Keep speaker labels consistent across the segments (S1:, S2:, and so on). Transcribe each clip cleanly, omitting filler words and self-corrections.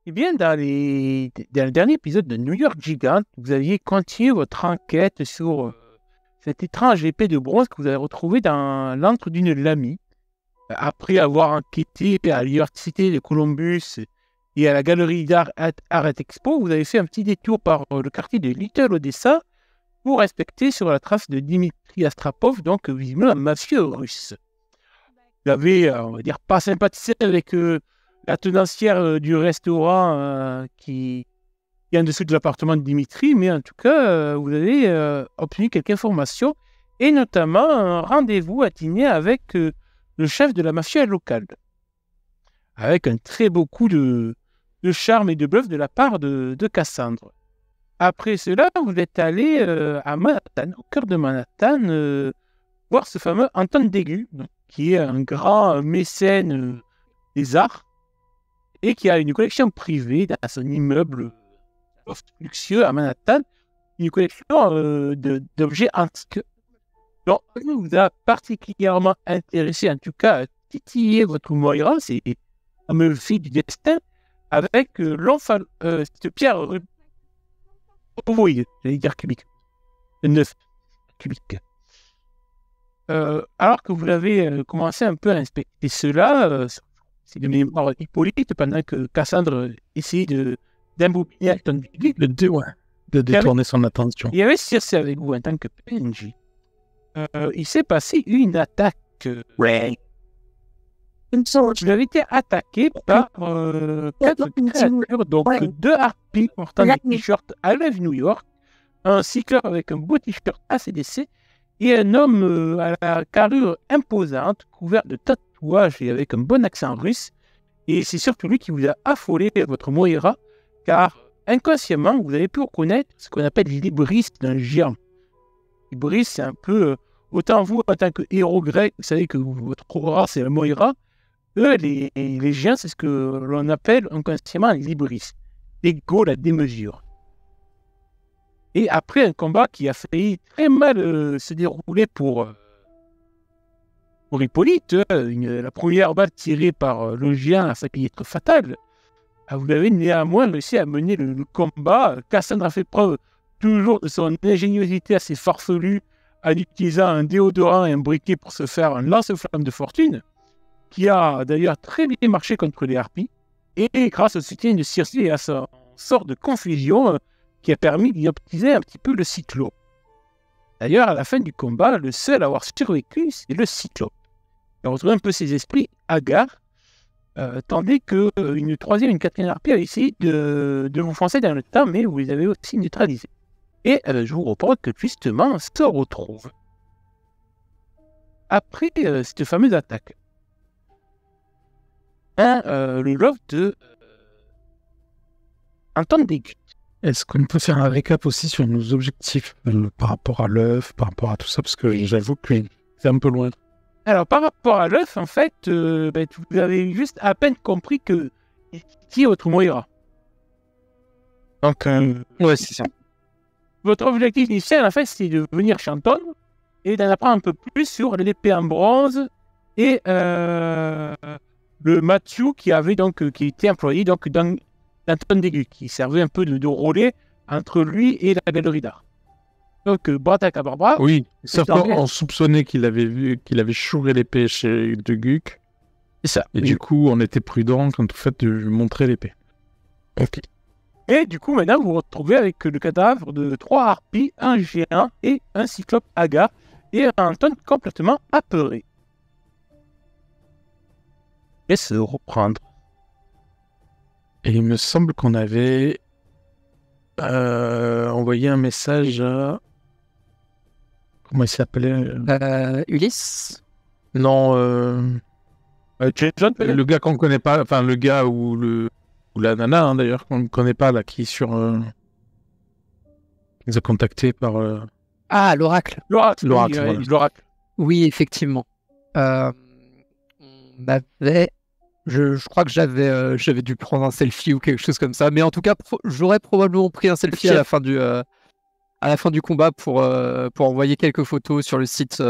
S1: Eh bien, dans le dernier épisode de New York Gigant, vous aviez continué votre enquête sur cette étrange épée de bronze que vous avez retrouvée dans l'antre d'une lamie. Après avoir enquêté à l'université de Columbus et à la galerie d'art Art Expo, vous avez fait un petit détour par le quartier de Little Odessa pour inspecter sur la trace de Dimitri Astrapov, donc visiblement un mafieux russe. Vous avez, on va dire, pas sympathisé avec la tenancière du restaurant qui est en dessous de l'appartement de Dimitri, mais en tout cas, vous avez obtenu quelques informations, et notamment un rendez-vous à dîner avec le chef de la mafia locale, avec un très beau coup de charme et de bluff de la part de Cassandre. Après cela, vous êtes allé à Manhattan, au cœur de Manhattan, voir ce fameux Anton Deguy, qui est un grand mécène des arts, et qui a une collection privée dans son immeuble luxueux à Manhattan, une collection d'objets antiques. Donc, vous a particulièrement intéressé, en tout cas, à titiller votre Moira, c'est la me fille du destin, avec cette pierre ovoïde, j'allais dire cubique, 9 cubique. Alors que vous avez commencé un peu à inspecter cela, c'est de mémoire Hippolyte, pendant que Cassandre essayait d'immobilier Anton Deguy,
S2: de détourner son attention.
S1: Il y avait Circe avec vous en tant que PNJ. Il s'est passé une attaque. Vous avez été attaqué par 4 créatures, donc 2 harpies portant des t-shirts à Live New York, un cycleur avec un beau t-shirt ACDC et un homme à la carrure imposante, couvert de tatouages et avec un bon accent russe. Et c'est surtout lui qui vous a affolé votre Moira, car inconsciemment, vous avez pu reconnaître ce qu'on appelle l'hybris d'un géant. L'hybris, c'est un peu, autant vous, en tant que héros grec, vous savez que votre aura, c'est la Moira. Eux, les géants, c'est ce que l'on appelle inconsciemment l'hybris, l'ego, la démesure. Et après un combat qui a failli très mal se dérouler pour Hippolyte, la première balle tirée par le géant a failli être fatale. Vous avez néanmoins réussi à mener le combat. Cassandre a fait preuve toujours de son ingéniosité assez farfelue en utilisant un déodorant et un briquet pour se faire un lance-flamme de fortune, qui a d'ailleurs très bien marché contre les harpies, et grâce au soutien de Circe et à sa sorte de confusion qui a permis d'y optimiser un petit peu le Cyclope. D'ailleurs, à la fin du combat, le seul à avoir survécu, c'est le Cyclope. Il a retrouvé un peu ses esprits hagards, tandis qu'une troisième et une quatrième harpie a essayé de vous foncer dans le temps, mais vous les avez aussi neutralisés. Et je vous reporte que justement, on se retrouve après cette fameuse attaque. Le loft de Anton Deguy.
S2: Est-ce qu'on peut faire un récap aussi sur nos objectifs par rapport à l'œuf, par rapport à tout ça, parce que j'avoue que c'est un peu loin.
S1: Alors, par rapport à l'œuf, en fait, vous avez juste à peine compris qui est votre Moira. Donc,
S2: ouais, c'est ça.
S1: Votre objectif initial, en fait, c'est de venir chez Anton et d'en apprendre un peu plus sur l'épée en bronze et le Mathieu qui était employé donc dans d'Anton Deguy, qui servait un peu de relais entre lui et la galerie d'art. Donc, Brata Barbara.
S2: Oui, sauf qu'on soupçonnait qu'il avait chouré l'épée chez Deguy.
S1: C'est ça.
S2: Et du coup, on était prudent quand au fait de lui montrer l'épée.
S1: Ok. Et du coup, maintenant, vous vous retrouvez avec le cadavre de 3 harpies, un géant et un cyclope hagard, et un Anton complètement apeuré. Laisse reprendre.
S2: Et il me semble qu'on avait envoyé un message à... Comment il s'appelait
S3: Ulysse.
S2: Non,
S1: Jason,
S2: le gars qu'on ne connaît pas, enfin le gars ou la nana hein, d'ailleurs, qu'on ne connaît pas, là, qui sur... qui nous a contactés par...
S3: Ah, l'oracle.
S1: L'oracle.
S2: Voilà.
S1: L'oracle.
S3: Oui, effectivement. On avait... Je crois que j'avais dû prendre un selfie ou quelque chose comme ça, mais en tout cas, j'aurais probablement pris un selfie à la fin du combat pour envoyer quelques photos sur le site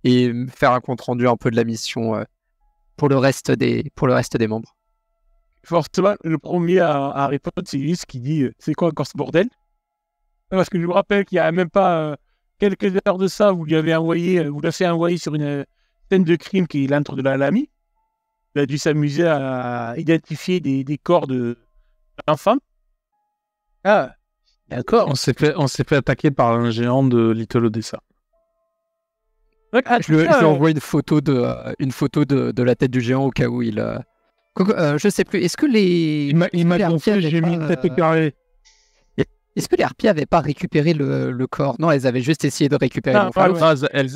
S3: et faire un compte rendu un peu de la mission pour le reste des membres.
S1: Forcément, le premier à répondre, c'est Ulysse qui dit c'est quoi encore ce bordel? Parce que je me rappelle qu'il n'y a même pas quelques heures de ça, vous l'avez fait envoyer sur une scène de crime qui est l'antre de la Lamy. Il a dû s'amuser à identifier des corps d'enfants. Ah, d'accord.
S2: On s'est fait attaquer par un géant de Little Odessa.
S3: Je lui envoie une photo de la tête du géant au cas où il. Je sais plus. Est-ce que les.
S2: Il m'a confié, j'ai mis une tête carrée.
S3: Est-ce que les harpies n'avaient pas récupéré le corps? Non, elles avaient juste essayé de récupérer l'œuf.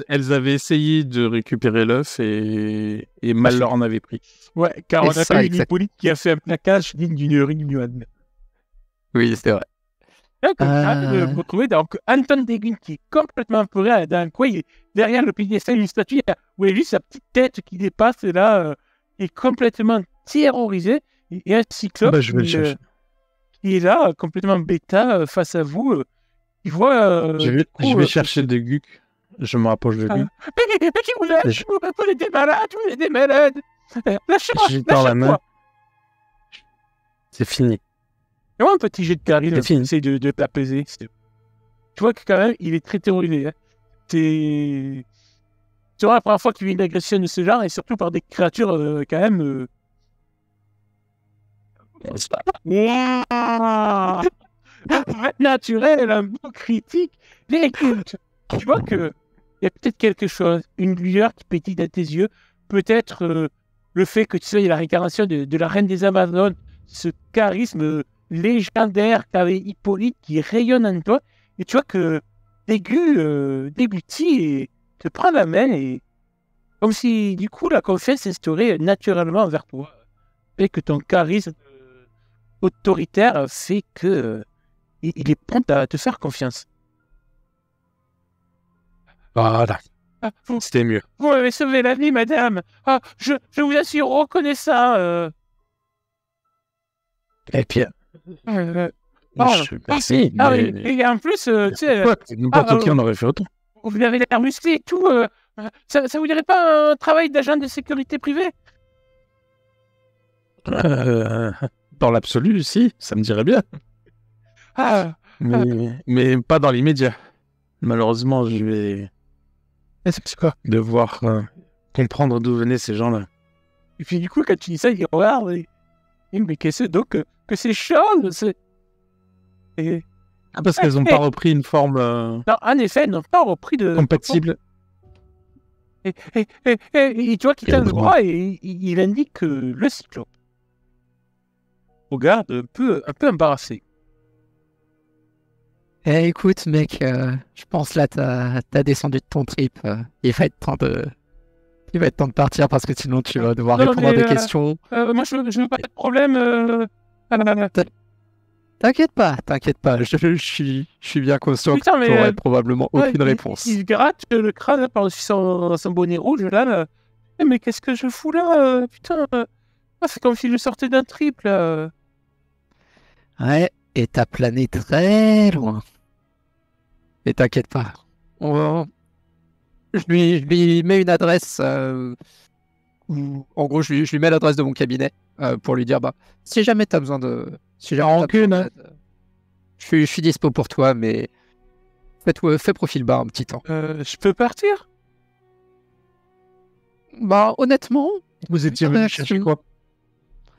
S2: Elles avaient essayé de récupérer l'œuf et mal leur en avait pris.
S1: Ouais, car on a eu une Hippolyte qui a fait un plaquage digne d'une réunion.
S3: Oui, c'est vrai.
S1: De vous retrouver donc Anton Deguin qui est complètement apeuré dans un coin. Derrière le piédestal, une statue, vous voyez juste sa petite tête qui dépasse et là, il est complètement terrorisé. Et un cyclope qui est là, complètement bêta face à vous. Il voit.
S2: Je vais chercher des Guk. Je me rapproche de lui.
S1: Mais qui vous êtes? Vous êtes des malades, vous êtes des malades.
S2: Lâchez-moi la main. C'est fini.
S1: Fais-moi un petit jet de charisme, essaye de t'apaiser. Tu vois que quand même, il est très terrorisé. Hein. C'est vraiment la première fois qu'il vit une agression de ce genre, et surtout par des créatures quand même... naturel, un mot critique. Mais écoute, tu vois que il y a peut-être quelque chose, une lueur qui pétille dans tes yeux, peut-être le fait que tu sois la réincarnation de la reine des Amazones, ce charisme légendaire qu'avait Hippolyte qui rayonne en toi, et tu vois que Deguti et te prend la main, et comme si du coup la confiance s'instaurait naturellement envers toi, et que ton charisme autoritaire fait que il est prêt à te faire confiance.
S2: Voilà. C'était mieux.
S1: Vous m'avez sauvé la vie, madame. Je vous assure reconnaissant.
S2: Et puis...
S1: merci. Et en plus, tu sais...
S2: N'importe qui en aurait fait autant.
S1: Vous avez l'air musclé et tout. Ça vous dirait pas un travail d'agent de sécurité privée?
S2: Dans l'absolu, si, ça me dirait bien. Mais pas dans l'immédiat. Malheureusement, je vais devoir comprendre d'où venaient ces gens-là.
S1: Et puis du coup, quand tu dis ça, il regarde. Mais qu'est-ce que donc que ces choses
S2: parce qu'elles n'ont pas repris une forme...
S1: Non, en effet, elles n'ont pas repris de...
S2: compatible.
S1: Et tu vois qu'il tient le bras et il indique le cyclope. Regarde, un peu embarrassé.
S3: Écoute, mec, je pense là, t'as descendu de ton trip. Il va être temps de partir parce que sinon tu vas devoir répondre à des questions.
S1: Moi, je veux pas de problème.
S3: T'inquiète pas. Je suis bien conscient que tu n'aurais probablement aucune réponse.
S1: Il gratte le crâne par-dessus son bonnet rouge, là. Mais qu'est-ce que je fous là? Putain, c'est comme si je sortais d'un trip, là.
S3: Ouais, et t'as plané très loin. Et t'inquiète pas. Je lui mets une adresse. En gros, je lui mets l'adresse de mon cabinet pour lui dire si jamais t'as besoin de. Si jamais je suis dispo pour toi, mais fais profil bas un petit temps.
S1: Je peux partir?
S3: Honnêtement.
S2: Vous étiez venu chercher quoi?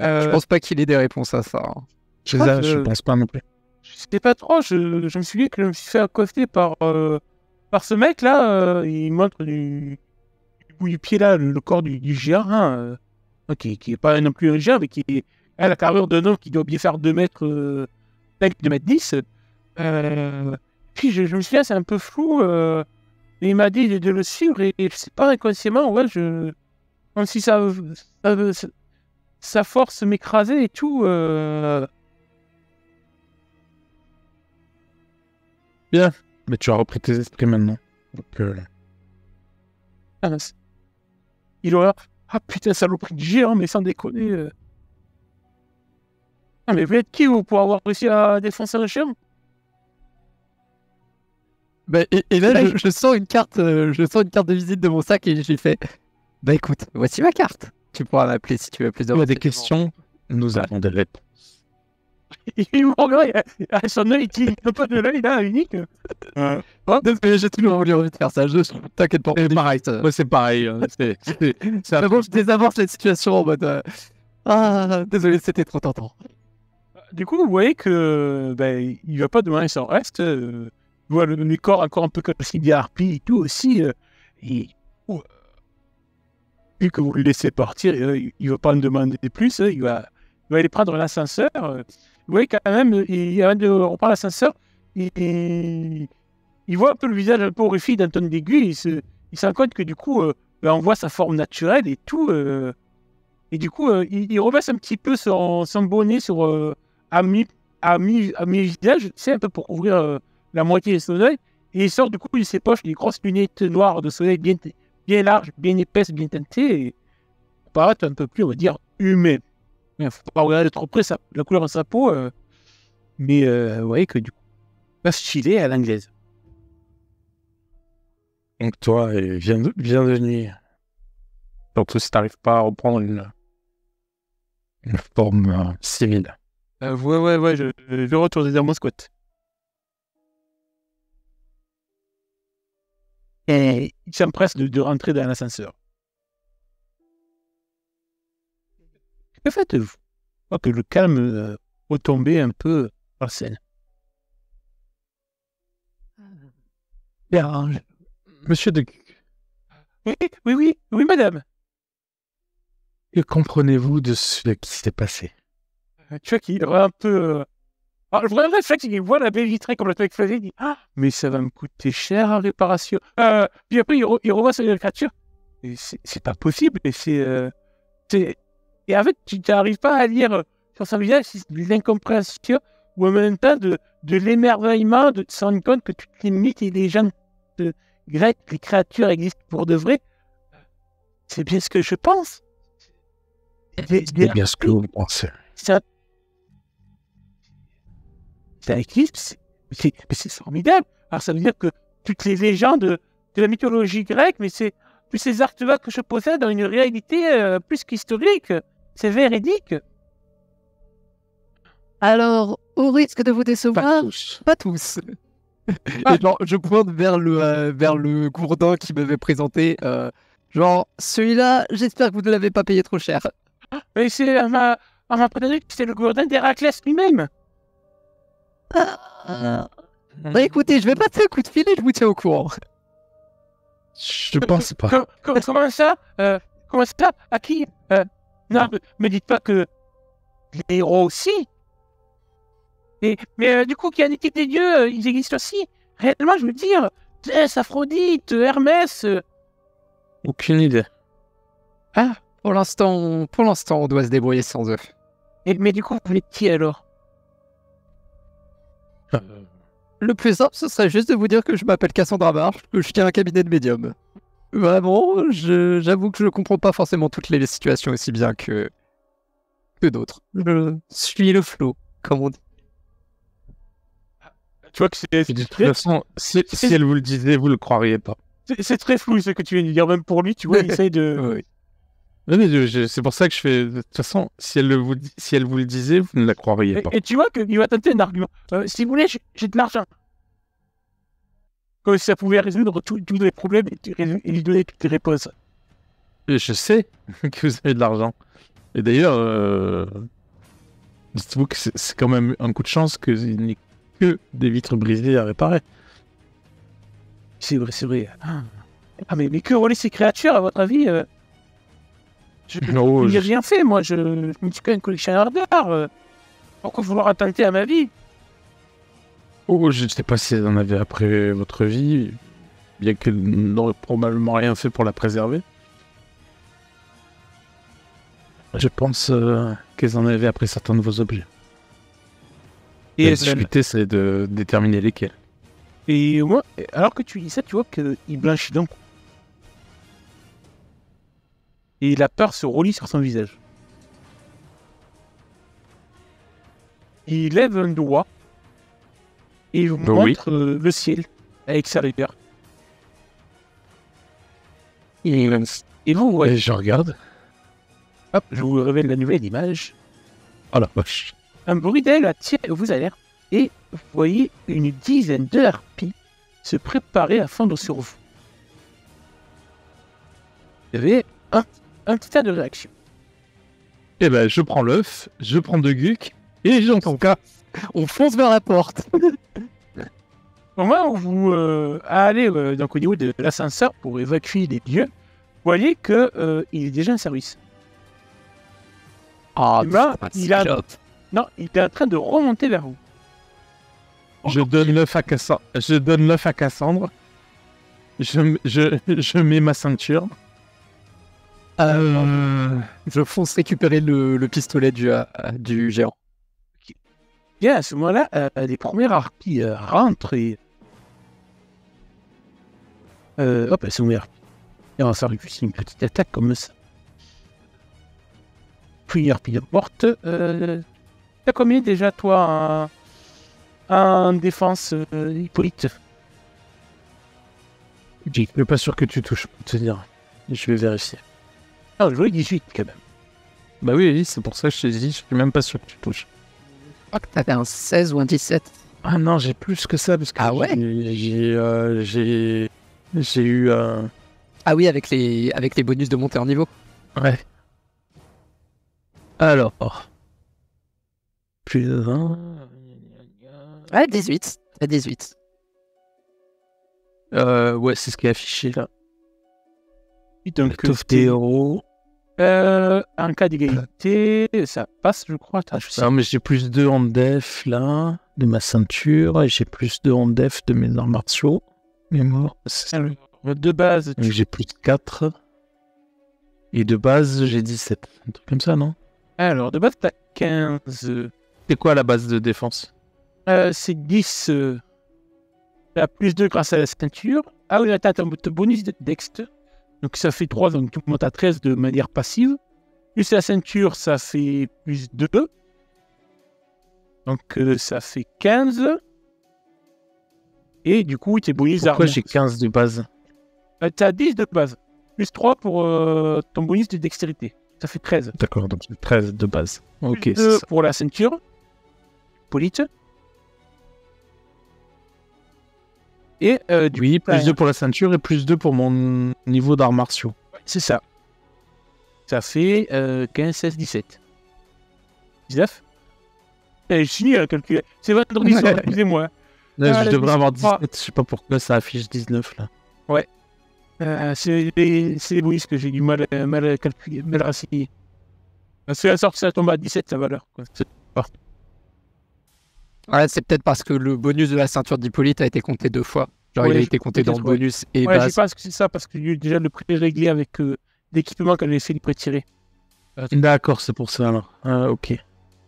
S3: Je pense pas qu'il ait des réponses à ça.
S2: Je pense pas non plus.
S1: Je sais pas trop, je me suis dit que je me suis fait accoster par ce mec là, il montre du bout du pied là, le corps du géant, hein, qui est pas non plus un géant, mais qui a la carrure d'un homme qui doit bien faire 2 mètres 2 mètres 10. Puis je me suis dit, c'est un peu flou, et il m'a dit de le suivre, et je sais pas, inconsciemment, comme si sa force m'écrasait et tout.
S2: Bien, mais tu as repris tes esprits maintenant. Donc,
S1: il aura... Ah putain, saloperie de géant, mais sans déconner. Mais vous êtes qui, vous, pour avoir réussi à défoncer un géant?
S3: Et là, je sors une carte de visite de mon sac et j'ai fait écoute, voici ma carte. Tu pourras m'appeler si tu veux plus de
S2: il y a des questions. Nous avons des réponses.
S1: Et vous regardez, son œil qui un peu de l'œil là, unique.
S3: Désolé, j'ai toujours voulu faire ça. T'inquiète pas.
S2: C'est pareil.
S3: Ça.
S2: Moi, c'est pareil. C'est
S3: Mais bon, je désavance la situation en mode. Désolé, c'était trop tentant.
S1: Du coup, vous voyez que il va pas demander son reste. Il voit le corps encore un peu comme s'il y a harpie et tout aussi. Et vu que vous le laissez partir, il va pas me demander plus. Il va aller prendre l'ascenseur. Vous voyez quand même, avant de reprendre l'ascenseur, il voit un peu le visage un peu horrifié d'Antoine Dégu. Il se rend compte que du coup, on voit sa forme naturelle et tout. Et du coup, il rebaisse un petit peu son bonnet à mi-visage, tu sais, un peu pour couvrir la moitié de son œil. Et il sort du coup de ses poches des grosses lunettes noires de soleil bien larges, bien épaisses, bien teintées. Et paraît un peu plus, on va dire, humain. Il ne faut pas regarder de trop près la couleur de sa peau. Mais vous voyez que du coup, pas stylé à l'anglaise.
S2: Donc toi, viens de venir. Surtout si t'arrives pas à reprendre une forme civile.
S1: Ouais, je retourne dans mon squat. Et il s'empresse de rentrer dans l'ascenseur. Que faites-vous? Je vois que le calme retombait un peu en scène.
S2: Bien, monsieur de...
S1: Oui, madame.
S2: Que comprenez-vous de ce qui s'est passé?
S1: Tu vois qu'il aura un peu... Alors, le vrai réflexe, il voit la baie vitrée complètement explosée, il dit « Ah, mais ça va me coûter cher en réparation. » Puis après, il revoit sa créature. Et c'est pas possible. Et et en fait, tu n'arrives pas à lire sur son visage si c'est de l'incompréhension ou en même temps de l'émerveillement de se rendre compte que toutes les mythes et légendes grecques, les créatures existent pour de vrai. C'est bien ce que je pense.
S2: C'est bien ce que vous pensez.
S1: Ça existe, mais c'est formidable. Alors ça veut dire que toutes les légendes de la mythologie grecque, mais c'est tous ces artefacts que je possède dans une réalité plus qu'historique. C'est véridique.
S3: Alors, au risque de vous décevoir, pas tous. Et genre, je pointe vers le gourdin qui m'avait présenté. Genre, celui-là, j'espère que vous ne l'avez pas payé trop cher.
S1: Mais on m'a prétendu que c'était le gourdin d'Héraclès lui-même.
S3: Bah écoutez, je vais passer un coup de fil et je vous tiens au courant.
S2: Je pense pas.
S1: Comment ça Comment ça À qui Non, me dites pas que les héros aussi. Mais du coup, qu'il y a une équipe des dieux, ils existent aussi. Réellement, je veux dire, Zeus, Aphrodite, Hermès.
S2: Aucune idée.
S3: Ah, pour l'instant, on doit se débrouiller sans eux.
S1: Mais du coup, vous êtes qui alors?
S3: Le plus simple, ce serait juste de vous dire que je m'appelle Cassandra Marsh, que je tiens un cabinet de médium. Vraiment, j'avoue que je comprends pas forcément toutes les situations aussi bien que d'autres. Je suis le flow, comme on dit.
S1: Tu vois que c'est...
S2: De toute façon, si elle vous le disait, vous le croiriez pas.
S1: C'est très flou ce que tu viens de dire, même pour lui, tu vois, il essaye de...
S3: Oui.
S2: Mais c'est pour ça que je fais... De toute façon, si elle vous le disait, vous ne la croiriez pas.
S1: Et tu vois qu'il va tenter un argument. Si vous voulez, j'ai de l'argent. Comme si ça pouvait résoudre tous les problèmes et lui donner toutes les réponses.
S2: Et je sais que vous avez de l'argent. Et d'ailleurs, dites-vous que c'est quand même un coup de chance qu'il n'y ait que des vitres brisées à réparer.
S1: C'est vrai. Ah, mais que relaient ces créatures, à votre avis Je n'ai rien fait, moi. Je me dis qu'un collectionneur d'art. Pourquoi vouloir attenter à ma vie?
S2: Oh, je ne sais pas si elle en avait après votre vie, bien qu'elle n'aurait probablement rien fait pour la préserver. Je pense qu'elles en avaient après certains de vos objets. Et la difficulté, c'est de déterminer lesquels.
S1: Et moi, alors que tu dis ça, tu vois qu'il blanchit d'un coup. Et la peur se relie sur son visage. Il lève un doigt et il vous montre le ciel avec sa lumière. Et vous,
S2: Et je regarde.
S1: Hop, je vous révèle la nouvelle image.
S2: Oh la vache.
S1: Un bruit d'aile attire vos alertes et vous voyez une dizaine de harpies se préparer à fondre sur vous. Vous avez un petit tas de réaction.
S2: Eh ben, je prends l'œuf, je prends deux gucs, et j'entends cas.
S3: On fonce vers la porte.
S1: Au moment où vous allez donc au niveau de l'ascenseur pour évacuer les lieux, vous voyez que il est déjà en service.
S3: Ah,
S1: Et là,
S3: putain,
S1: il a-
S3: Cyclope.
S1: Non, il est en train de remonter vers vous.
S2: Je donne l'œuf à Cassandre. Je mets ma ceinture.
S3: Je fonce récupérer le pistolet du géant.
S1: Bien, à ce moment-là, les premières harpies rentrent et... hop, elles sont ouvertes. Et on va faire une petite attaque comme ça. Puis une harpie de porte. T'as combien déjà, toi, en défense, Hippolyte?
S2: Je suis pas sûr que tu touches, pour te dire. Je vais vérifier.
S1: Ah, je voulais 18 quand même.
S2: Bah oui, c'est pour ça que je te dis, je suis même pas sûr que tu touches.
S3: Je crois que t'avais un 16 ou un 17.
S2: Ah non, j'ai plus que ça, parce que
S3: Ah ouais
S2: j'ai eu un...
S3: Ah oui, avec les bonus de montée en niveau.
S2: Ouais. Alors... Plus de 20...
S3: Ouais, 18. À 18.
S2: Ouais, c'est ce qui est affiché là.
S1: Donc,
S2: Tof des héros.
S1: en cas d'égalité, ça passe, je crois. Attends, je sais.
S2: Non, mais j'ai plus 2 en def là, de ma ceinture, et j'ai plus 2 en def de mes arts martiaux. Mémoire.
S1: Alors, de base,
S2: Donc j'ai plus 4. Et de base, j'ai 17. Un truc comme ça, non?
S1: Alors, de base, t'as 15.
S2: C'est quoi la base de défense?
S1: C'est 10. T'as plus 2 grâce à la ceinture. Ah oui, attends, t'as ton bonus de Dext. Donc ça fait 3, donc tu montes à 13 de manière passive. Plus la ceinture, ça fait plus 2. Donc ça fait 15. Et du coup, tes bonus
S2: Pourquoi
S1: armes.
S2: j'ai 15 de base?
S1: T'as 10 de base. Plus 3 pour ton bonus de dextérité. Ça fait 13.
S2: D'accord, donc j'ai 13 de base. Ok,
S1: Plus
S2: c'est
S1: 2
S2: ça.
S1: pour la ceinture. Polite. Et du
S2: Oui,
S1: coup,
S2: plus 2 pour la ceinture et plus 2 pour mon niveau d'arts martiaux.
S1: c'est ça. Ça fait 15, 16, 17. 19. Je suis nul à calculer. C'est vendredi soir, excusez-moi.
S2: Là, je
S1: là,
S2: devrais avoir 17,
S1: 17.
S2: je sais pas pourquoi ça affiche 19 là.
S1: C'est les bonus que j'ai du mal à calculer, mal à assigner. Parce que la sorte, ça tombe à 17, sa valeur. Quoi.
S3: Ouais, c'est peut-être parce que le bonus de la ceinture d'Hippolyte a été compté 2 fois. Genre,
S1: Ouais,
S3: il a été compté dans le
S1: peut-être, ouais.
S3: bonus et
S1: Ouais, je
S3: base.
S1: pense que c'est ça, parce que j'ai déjà le prix est réglé avec l'équipement qu'on a essayé de prétirer.
S2: D'accord, c'est pour ça alors. Ok.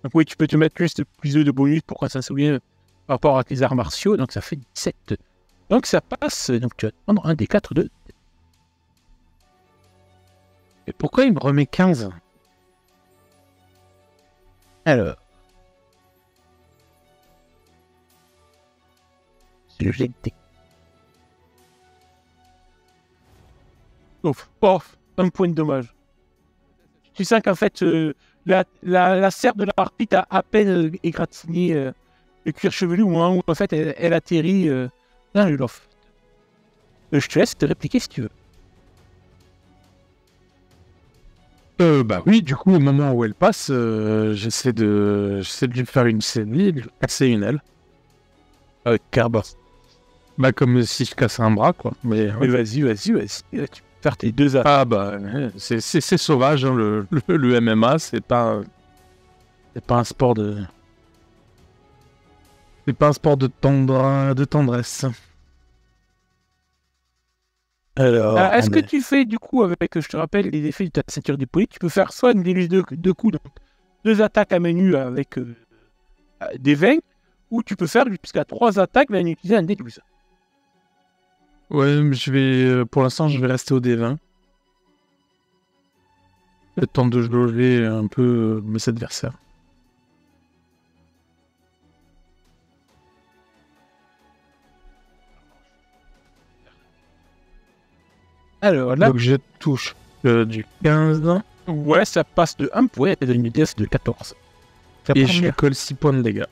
S1: Donc oui, tu peux te mettre plus de bonus pour qu'on s'en souvienne par rapport à tes arts martiaux, donc ça fait 17. Donc ça passe, donc tu vas prendre un des 4 de...
S2: Et pourquoi il me remet 15?
S1: Alors... C'est le jet de... Ouf, un point de dommage. Tu sens qu'en fait, la serre de la harpie t'a à peine égratigné le cuir chevelu au moment où en fait elle atterrit dans le loft. Je te laisse te répliquer si tu veux.
S2: Bah oui, du coup, au moment où elle passe, j'essaie de lui faire une saisie, de lui casser une aile. Avec Carba. Bah comme si je cassais un bras, quoi. Mais
S1: Mais vas-y. Tu peux faire tes 2 attaques.
S2: ah bah, c'est sauvage, hein, le MMA, c'est pas un sport de... C'est pas un sport de tendresse. Alors,
S1: Est-ce que tu fais du coup, avec, je te rappelle, les effets de ta ceinture d'Hippolyte, tu peux faire soit une déluge de coups, donc 2 attaques à main nue avec des 20, ou tu peux faire jusqu'à 3 attaques mais en utilisant un déluge.
S2: ouais, je vais, pour l'instant, je vais rester au D20. Le temps de jauger un peu mes adversaires.
S1: Alors là,
S2: Donc je touche du 15.
S1: ouais, ça passe de 1 point et de une def de 14.
S2: Et je lui colle 6 points de dégâts.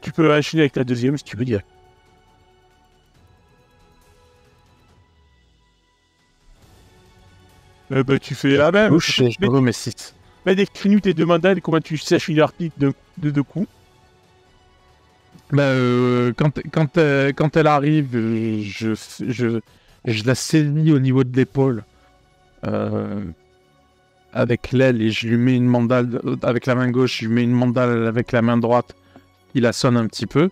S1: Tu peux enchaîner avec la deuxième si tu veux dire. Tu fais la même.
S2: Je remets 6.
S1: Mais décris-nous tes deux mandats et comment tu sèches une harpie de deux coups.
S2: Quand elle arrive, je la saisis au niveau de l'épaule avec l'aile et je lui mets une mandale avec la main gauche, je lui mets une mandale avec la main droite, il la sonne un petit peu.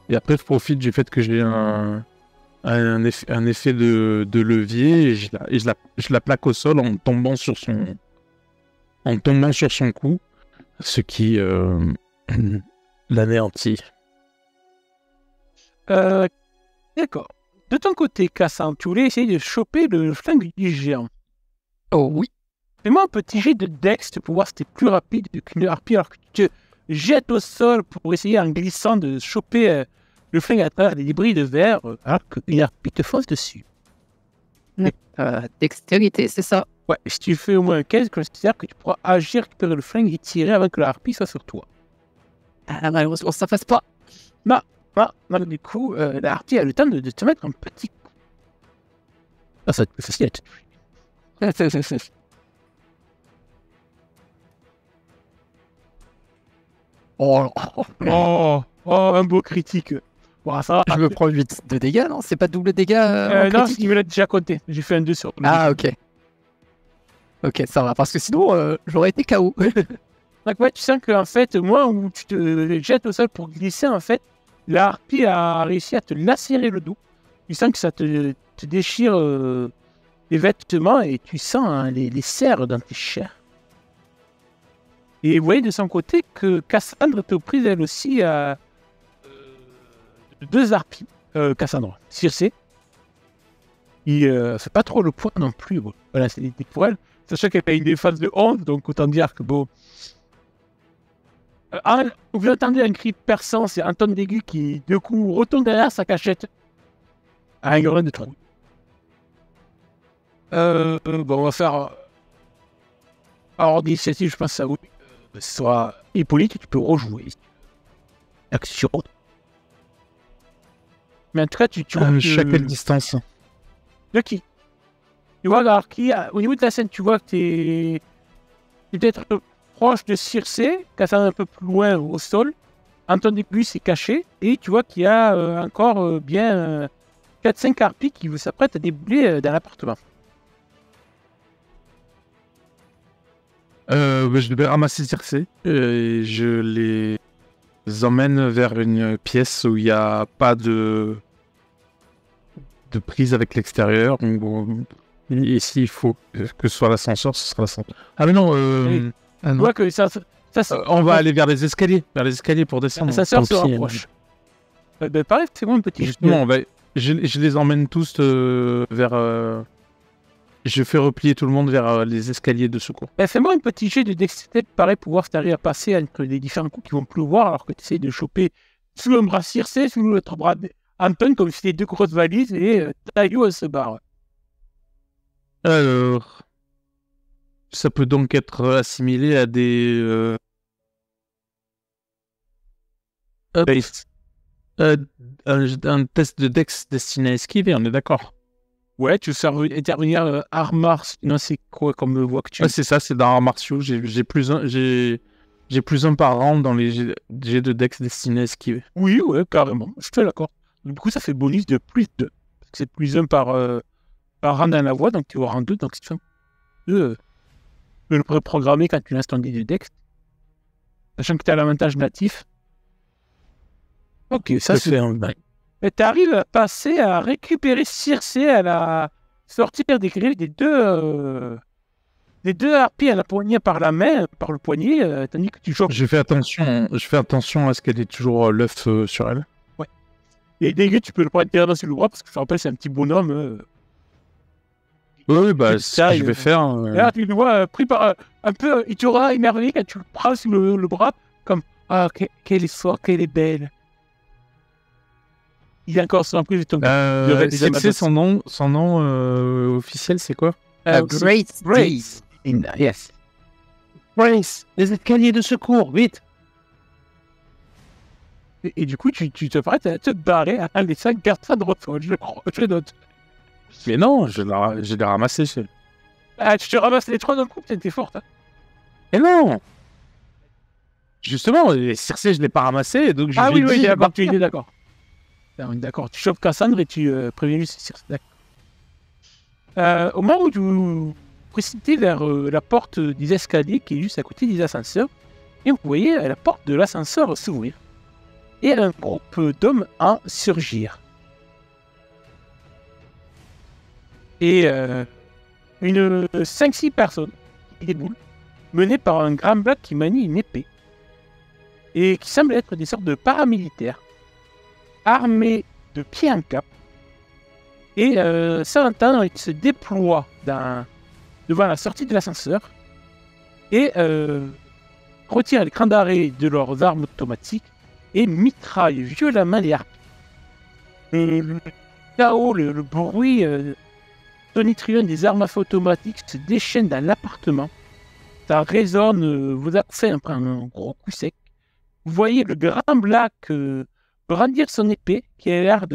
S2: Et après, je profite du fait que j'ai un effet de levier et je la plaque au sol en tombant sur son cou, ce qui l'anéantit.
S1: D'accord. De ton côté, Cassandre, tu voulais essayer de choper le flingue du géant.
S3: Oh oui.
S1: Fais-moi un petit jet de Dex pour voir si t'es plus rapide qu'une harpie alors que tu te jettes au sol pour essayer en glissant de choper le flingue à travers des débris de verre alors qu'une harpie te fonce dessus.
S3: Dextérité, c'est ça.
S1: Ouais, si tu fais au moins un 15, je considère que tu pourras agir, récupérer le flingue et tirer avant que la harpie soit sur toi.
S3: Malheureusement, ça passe pas.
S1: Non, du coup, la harpie a le temps de te mettre un petit coup. Ah, ça va être plus facile à te tuer.
S3: Oh,
S1: un beau critique. Bon, ça va.
S3: je me prends 8 de dégâts, non? C'est pas double dégâts
S1: non, il me l'a déjà compté. J'ai fait un 2 sur.
S3: Ah, ok. Ok, ça va, parce que sinon, j'aurais été KO.
S1: Donc, ouais, tu sens qu'en fait, moi, où tu te jettes au sol pour glisser, en fait, la harpie a réussi à te lacérer le dos. Tu sens que ça te déchire les vêtements et tu sens les serres dans tes chairs. Et vous voyez de son côté que Cassandre est prise elle aussi à 2 harpies. Cassandre, Circé. C'est pas trop le poids non plus. Bon. Voilà, c'est pour elle. Sachant qu'elle a une défense de 11, donc autant dire que bon. Vous entendez un cri perçant, c'est Anton d'aigu qui, de coup, retourne derrière sa cachette. À un grain de trou. Bon, on va faire. Alors, d'initiative, je pense que ça vous. Soit Hippolyte, tu peux rejouer. Action. Mais en tout cas, tu vois.
S2: À quelle distance?
S1: De qui? Tu vois, alors, au niveau de la scène, tu vois que t'es peut-être proche de Circé, Cassandre un peu plus loin au sol. Anton d'Aigu s'est caché. Et tu vois qu'il y a encore bien 4-5 harpies qui s'apprêtent à débouler dans l'appartement.
S2: Je devais ramasser Circé et je les emmène vers une pièce où il n'y a pas de prise avec l'extérieur. Et s'il faut que ce soit l'ascenseur, ce sera l'ascenseur. Ah mais non,
S1: Oui. Tu vois que ça
S2: on va aller vers les escaliers pour descendre.
S1: L'ascenseur se rapproche. Pareil, c'est moi un petit.
S2: Justement, je les emmène tous vers. Je fais replier tout le monde vers les escaliers de secours.
S1: Fais-moi un petit jet de dextérité, pareil, pour voir si tu arrives à passer entre les différents coups qui vont pleuvoir alors que tu essayes de choper sous le bras Circé, sous l'autre bras Anton, comme si c'était 2 grosses valises, et Taillot, elle se barre.
S2: Alors, ça peut donc être assimilé à des... un test de Dex destiné à esquiver, on est d'accord?
S1: Ouais, tu sais intervenir art mars. Non, c'est quoi comme voix que tu...
S2: Ouais, c'est ça, c'est dans arts martiaux. J'ai plus un par round dans les jets de Dex destinés à esquiver.
S1: Oui, ouais, carrément. Je suis d'accord. Du coup, ça fait bonus de plus 2. Parce que c'est plus 1 par round dans la voix, donc tu auras en 2. Donc, si tu fais 2, tu peux le préprogrammer quand tu lances ton dé de Dex. Sachant que tu as l'avantage natif. Ok, ça c'est un bail. Et tu arrives à passer à récupérer Circé à la sortir des grilles des deux harpies à la poignée par la main, par le poignet, tandis que tu chopes.
S2: Je fais attention à ce qu'elle ait toujours l'œuf sur elle.
S1: Ouais. Et dégueu, tu peux le prendre derrière sur le bras parce que je te rappelle, c'est un petit bonhomme.
S2: Oui, c'est ce que je vais faire.
S1: Là, tu le vois pris par un peu, il t'aura émerveillé quand tu le prends sur le bras, comme ah, quelle histoire, quelle est belle. Il est encore sur un prix de ton
S2: Circé, son nom officiel, c'est quoi?
S1: Grace. Yes. Grace, les escaliers de secours, vite. Et du coup, tu te prêtes à te barrer à les 5 cartes de refaut, je note.
S2: Mais non, je l'ai ramassé.
S1: Ah, tu te ramasses les 3 d'un coup, t'es forte. Hein.
S2: Et non! Justement, les Circé, je l'ai pas ramassé, donc je lui ai dit...
S1: d'accord, tu es d'accord. D'accord, tu chopes Cassandre et tu préviens juste Circé. Au moment où vous précipitez vers la porte des escaliers qui est juste à côté des ascenseurs, et vous voyez la porte de l'ascenseur s'ouvrir. Et un groupe d'hommes en surgir. Et une 5-6 personnes qui déboulent, menées par un grand black qui manie une épée. Et qui semble être des sortes de paramilitaires, armés de pied en cap. Et sans entendre, ils se déploient devant la sortie de l'ascenseur et retirent l'écran d'arrêt de leurs armes automatiques et mitraillent violemment les harpies. Le chaos, le bruit tonitruant des armes à feu automatiques se déchaîne dans l'appartement. Ça résonne, vous a fait un gros coup sec. Vous voyez le grand black brandir son épée qui a l'air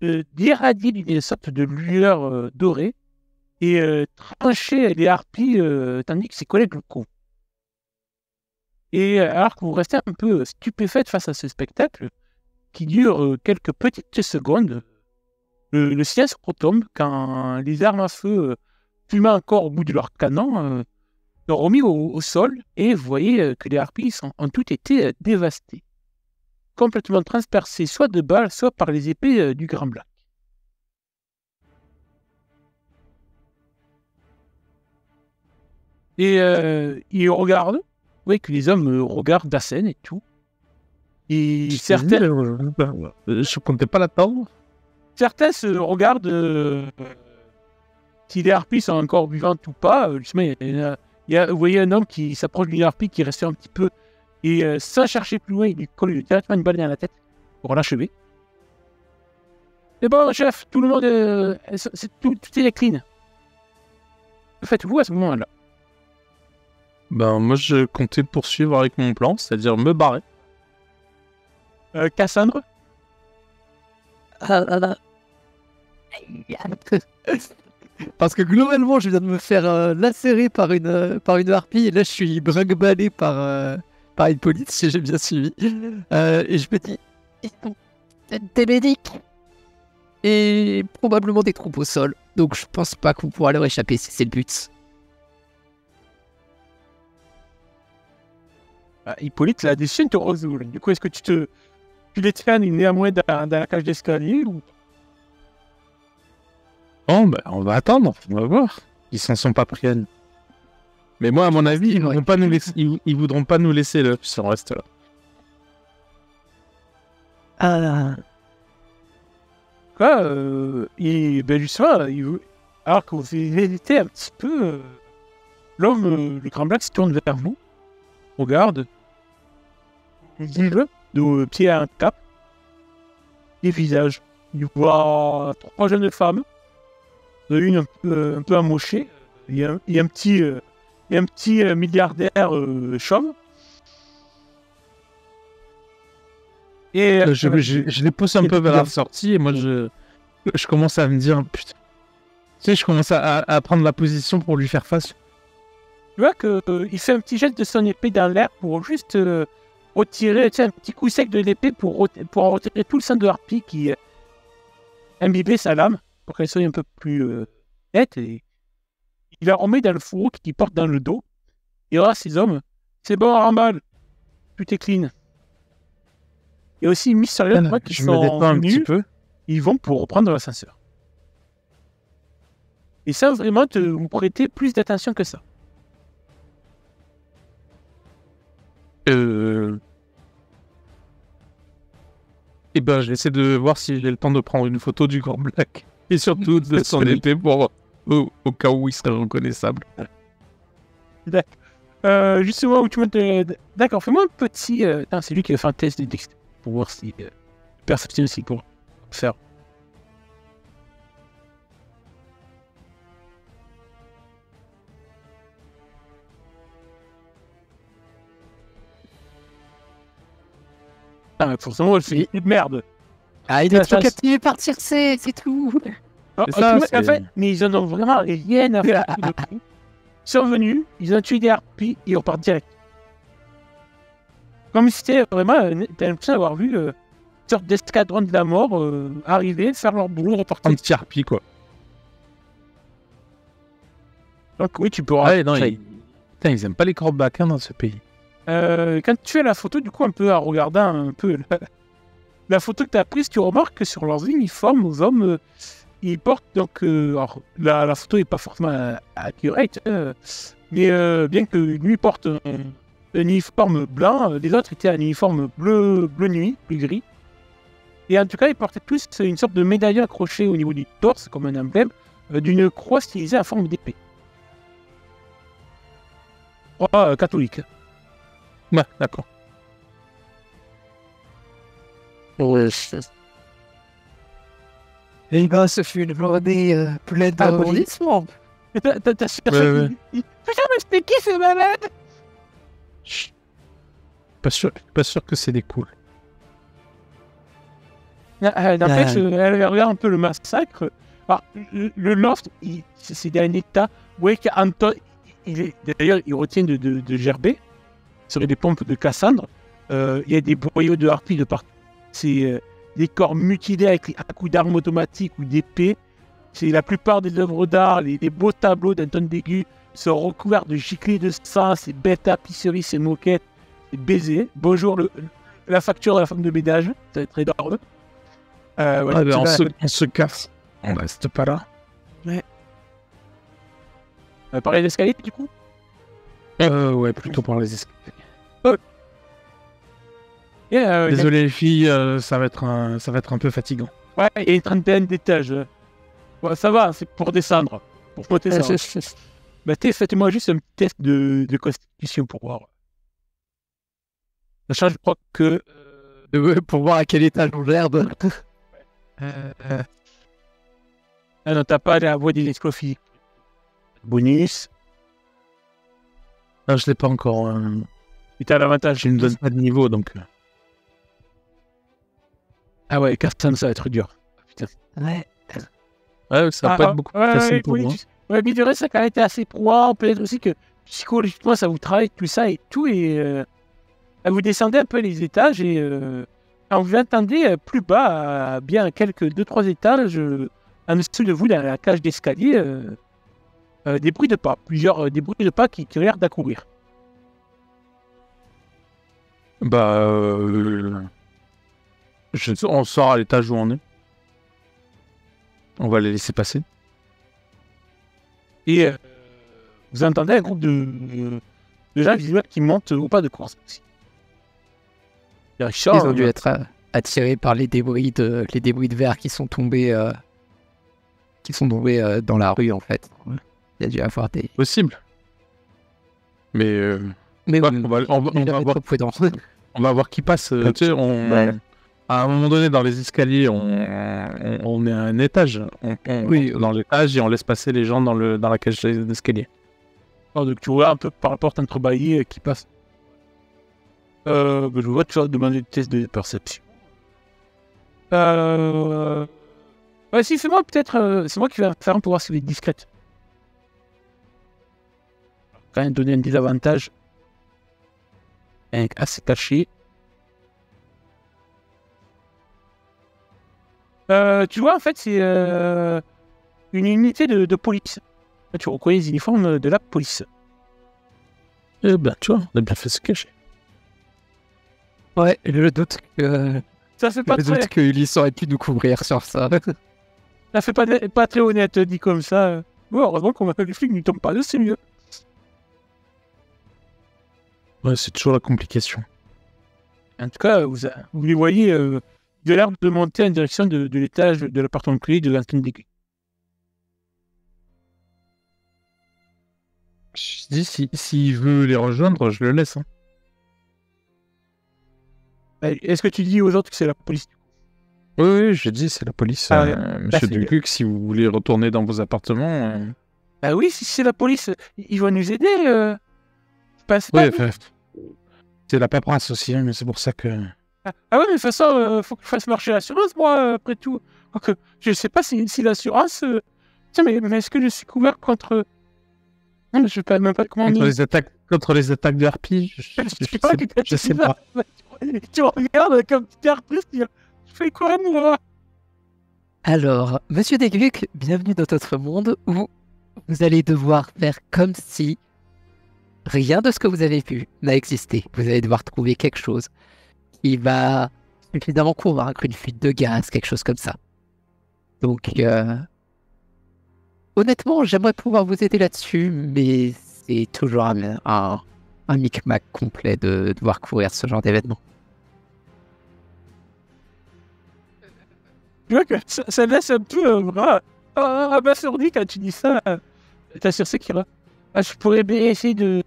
S1: d'irradier une sorte de lueur dorée et trancher les harpies tandis que ses collègues le couvrent. Et alors que vous restez un peu stupéfaite face à ce spectacle qui dure quelques petites secondes, le silence retombe quand les armes à feu fumant encore au bout de leur canon sont remis au sol et vous voyez que les harpies ont toutes été dévastées, complètement transpercées soit de balles, soit par les épées du Grand Black. Et ils regardent, vous voyez que les hommes regardent la scène et tout. Et certains...
S2: Je comptais pas l'attendre.
S1: Certains se regardent si les harpies sont encore vivantes ou pas. Justement, vous voyez un homme qui s'approche d'une harpie qui reste un petit peu et sans chercher plus loin, il lui colle directement une balle dans la tête pour l'achever. C'est bon, chef, tout le monde, tout est clean. Que faites-vous à ce moment-là?
S2: Ben, moi, je comptais poursuivre avec mon plan, c'est-à-dire me barrer.
S1: Cassandre?
S3: Parce que globalement, je viens de me faire lacérer par une harpie et là, je suis brinque-ballé par Hippolyte, si j'ai bien suivi. Et je me dis, ils sont peut-être des médics et probablement des troupes au sol. Donc, je pense pas qu'on pourra leur échapper si c'est le but.
S1: Hippolyte, la décision te résout. Du coup, est-ce que tu les traînes néanmoins dans la cage d'escalier ou...
S2: Oh, ben, on va attendre, on va voir. Ils s'en sont pas pris à nous. Mais moi, à mon avis, ils voudront pas nous laisser, ils voudront pas nous laisser là, si on reste là.
S1: Quoi ben justement, alors que vous hésitez un petit peu, l'homme, le grand black se tourne vers vous, regarde, dis-le, de pied à un cap, des visages. Il voit 3 jeunes femmes, une un peu amochée, il y a un petit milliardaire chauve. Et
S2: Je les pousse un peu vers la sortie et moi je commence à me dire putain. Tu sais, je commence à prendre la position pour lui faire face.
S1: Tu vois qu'il fait un petit geste de son épée dans l'air pour juste retirer, tu sais, un petit coup sec de l'épée pour en retirer tout le sang de harpie qui imbibait sa lame pour qu'elle soit un peu plus nette. Et il la remet dans le fourreau qu'il porte dans le dos. Et là, ces hommes, c'est bon, remballe, tout est clean. Et aussi mystérieux, moi, qui
S2: je me détends un petit peu.
S1: Ils vont pour reprendre l'ascenseur. Et ça, vraiment, vous prêtez plus d'attention que ça.
S2: Eh ben, j'essaie de voir si j'ai le temps de prendre une photo du Grand Black. Et surtout de son épée pour au cas où il serait reconnaissable.
S1: D'accord. Justement, où tu me... D'accord, fais-moi un petit... c'est lui qui a fait un test de dextérité pour voir si... perception aussi pour faire. forcément, c'est une merde.
S3: Ah, il est trop captivé par Circé, c'est tout.
S1: En fait, mais ils en ont vraiment rien à faire. Ils sont venus, ils ont tué des harpies, ils repartent direct. Comme si c'était vraiment, t'as l'impression d'avoir vu une sorte d'escadron de la mort arriver, faire leur boulot, repartir.
S2: Un petit harpie, quoi.
S1: Donc oui, tu peux...
S2: Ah, non, ils aiment pas les corbacs dans ce pays.
S1: Quand tu as la photo, du coup, un peu à regarder un peu la photo que tu as prise, tu remarques que sur leurs uniformes, aux hommes, ils portent donc... alors, la photo n'est pas forcément accurate, mais bien que lui porte un uniforme blanc, les autres étaient un uniforme bleu nuit, plus gris. Et en tout cas, ils portaient tous une sorte de médaillon accroché au niveau du torse, comme un emblème, d'une croix stylisée en forme d'épée. Croix catholique.
S2: Ouais, d'accord.
S3: Et ben, ce fut une journée pleine de rebondissements.
S1: T'as super ça. Putain, mais c'était qui ce malade?
S2: Pas sûr que c'est des cools.
S1: N'empêche, elle regarde un peu le massacre. Alors, le loft, c'est un état. Vous voyez qu'Anton, d'ailleurs, il retient de gerber sur des pompes de Cassandre. Il y a des boyaux de harpies de partout. C'est des corps mutilés avec un coup d'arme automatique ou d'épée. C'est la plupart des œuvres d'art, les beaux tableaux d'Anton Dégu sont recouverts de giclées de sang, ces belles tapisseries, ces moquettes, ces baisers. Bonjour, la facture de la femme de ménage, ça va être très drôle. Ouais,
S2: on se casse. On reste pas là.
S1: Ouais. Par les escaliers, du coup?
S2: Ouais, plutôt par les escaliers. Désolé les filles, ça va être un peu fatigant.
S1: Ouais, il y a une trentaine d'étages. Ouais, ça va, c'est pour descendre. Pour monter ça. Bah, faites-moi juste un petit test de constitution pour voir. Sachant, je crois que...
S3: pour voir à quel étage on gerbe.
S1: Ah non, t'as pas la voie des exploits physiques. Bonus.
S2: Non, je l'ai pas encore.
S1: Et t'as l'avantage.
S2: Je ne donne pas de niveau, donc...
S1: Ah ouais, Carton, ça va être dur. Putain.
S3: Ouais.
S2: Ouais, ça va pas être beaucoup plus facile pour moi.
S1: Ouais, mais du reste, ça a quand même été assez proie. Peut-être aussi que psychologiquement, ça vous travaille tout ça et tout. Et vous descendez un peu les étages et vous entendez plus bas, à bien quelques 2-3 étages, en dessous de vous, dans la cage d'escalier, des bruits de pas. Des bruits de pas qui ont l'air d'accourir.
S2: Bah, on sort à l'étage où on est. On va les laisser passer.
S1: Et vous entendez un groupe de gens visuels qui montent au pas de course aussi.
S3: Ils ont dû être attirés par les débris de verre qui sont tombés dans la rue en fait. Il y a dû y avoir des...
S2: Possible. Mais ouais, on va voir qui passe. Tu sais, à un moment donné, dans les escaliers, on est à un étage. Oui, dans l'étage et on laisse passer les gens dans la cage d'escalier.
S1: Donc tu vois un peu par la porte entrebâillée qui passe. Je vois, tu vas demander des tests de perception. Si, c'est moi peut-être. C'est moi qui vais faire un pour voir si elle est discrète. Quand même donner un désavantage. Assez caché. Tu vois, en fait, c'est une unité de police. Là, tu reconnais les uniformes de la police.
S2: Eh ben, tu vois, on a bien fait se cacher.
S3: Ouais, je doute que...
S1: Ça fait pas
S3: doute que Ulysse aurait pu nous couvrir sur ça.
S1: Ça fait pas très honnête, dit comme ça. Bon, heureusement qu'on m'appelle les flics ne tombent pas dessus, c'est mieux.
S2: Ouais, c'est toujours la complication.
S1: En tout cas, vous les voyez, il a l'air de monter en direction de l'étage de l'appartement clé de l'antenne d'église.
S2: Je dis, s'il veut les rejoindre, je le laisse. Hein.
S1: Est-ce que tu dis aux autres que c'est la police?
S2: Oui, je dis, c'est la police. Monsieur Ducuc, si vous voulez retourner dans vos appartements...
S1: Bah oui, si c'est la police, ils vont nous aider.
S2: Oui, c'est la paperasse aussi, mais c'est pour ça que...
S1: Ah ouais, mais de toute façon, faut que je fasse marcher l'assurance, moi, après tout. Donc, je sais pas si l'assurance... Tiens, mais est-ce que je suis couvert contre... Non, mais je sais même pas comment on dit.
S2: Contre les attaques de harpies, je sais pas.
S1: Tu regardes comme tu t'es triste, tu fais quoi, moi?
S3: Alors, Monsieur Deguc, bienvenue dans notre monde où vous allez devoir faire comme si rien de ce que vous avez vu n'a existé. Vous allez devoir trouver quelque chose qui va suffisamment convaincre, une fuite de gaz, quelque chose comme ça. Donc, honnêtement, j'aimerais pouvoir vous aider là-dessus, mais c'est toujours un micmac complet de devoir courir ce genre d'événement.
S1: Tu vois que ça laisse un peu vraiment abasourdi quand tu dis ça. T'as sur Sekira. Ah, je pourrais bien essayer de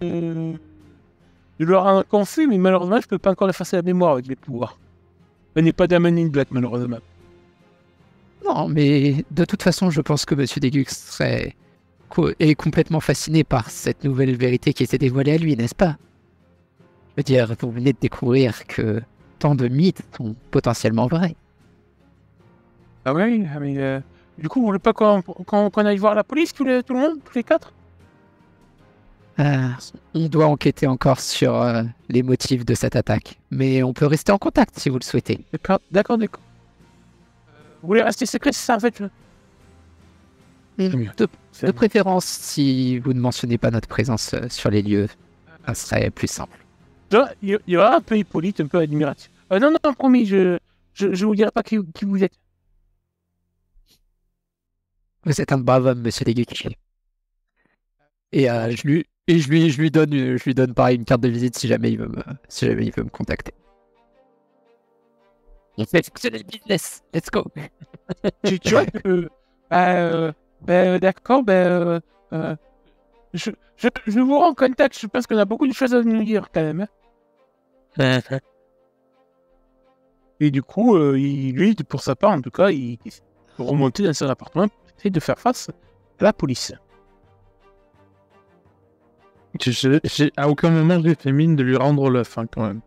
S1: le rendre confus, mais malheureusement, je peux pas encore effacer la mémoire avec les pouvoirs. On n'est pas d'Aman in Black, malheureusement.
S3: Non, mais de toute façon, je pense que Monsieur Deguc est complètement fasciné par cette nouvelle vérité qui s'est dévoilée à lui, n'est-ce pas? Je veux dire, vous venez de découvrir que tant de mythes sont potentiellement vrais.
S1: Ah ouais, mais du coup, vous voulez pas qu'on aille voir la police, tout le monde, tous les quatre?
S3: On doit enquêter encore sur les motifs de cette attaque, mais on peut rester en contact si vous le souhaitez.
S1: D'accord. Vous voulez rester secret, c'est ça en fait?
S3: De préférence, si vous ne mentionnez pas notre présence sur les lieux, ça serait plus simple.
S1: Il y aura un peu Hippolyte, un peu admiratif. Non, promis, je vous dirai pas qui vous êtes.
S3: Vous êtes un brave homme, Monsieur Deguc. Et je lui donne pareil une carte de visite si jamais il veut me contacter. On fait fonctionner le business. Let's go.
S1: Tu vois que d'accord, je vous rends contact. Je pense qu'on a beaucoup de choses à nous dire quand même. Et du coup, lui, pour sa part, en tout cas, il remonter dans son appartement pour essayer de faire face à la police.
S2: À aucun moment, j'ai fait mine de lui rendre la fin, quand même.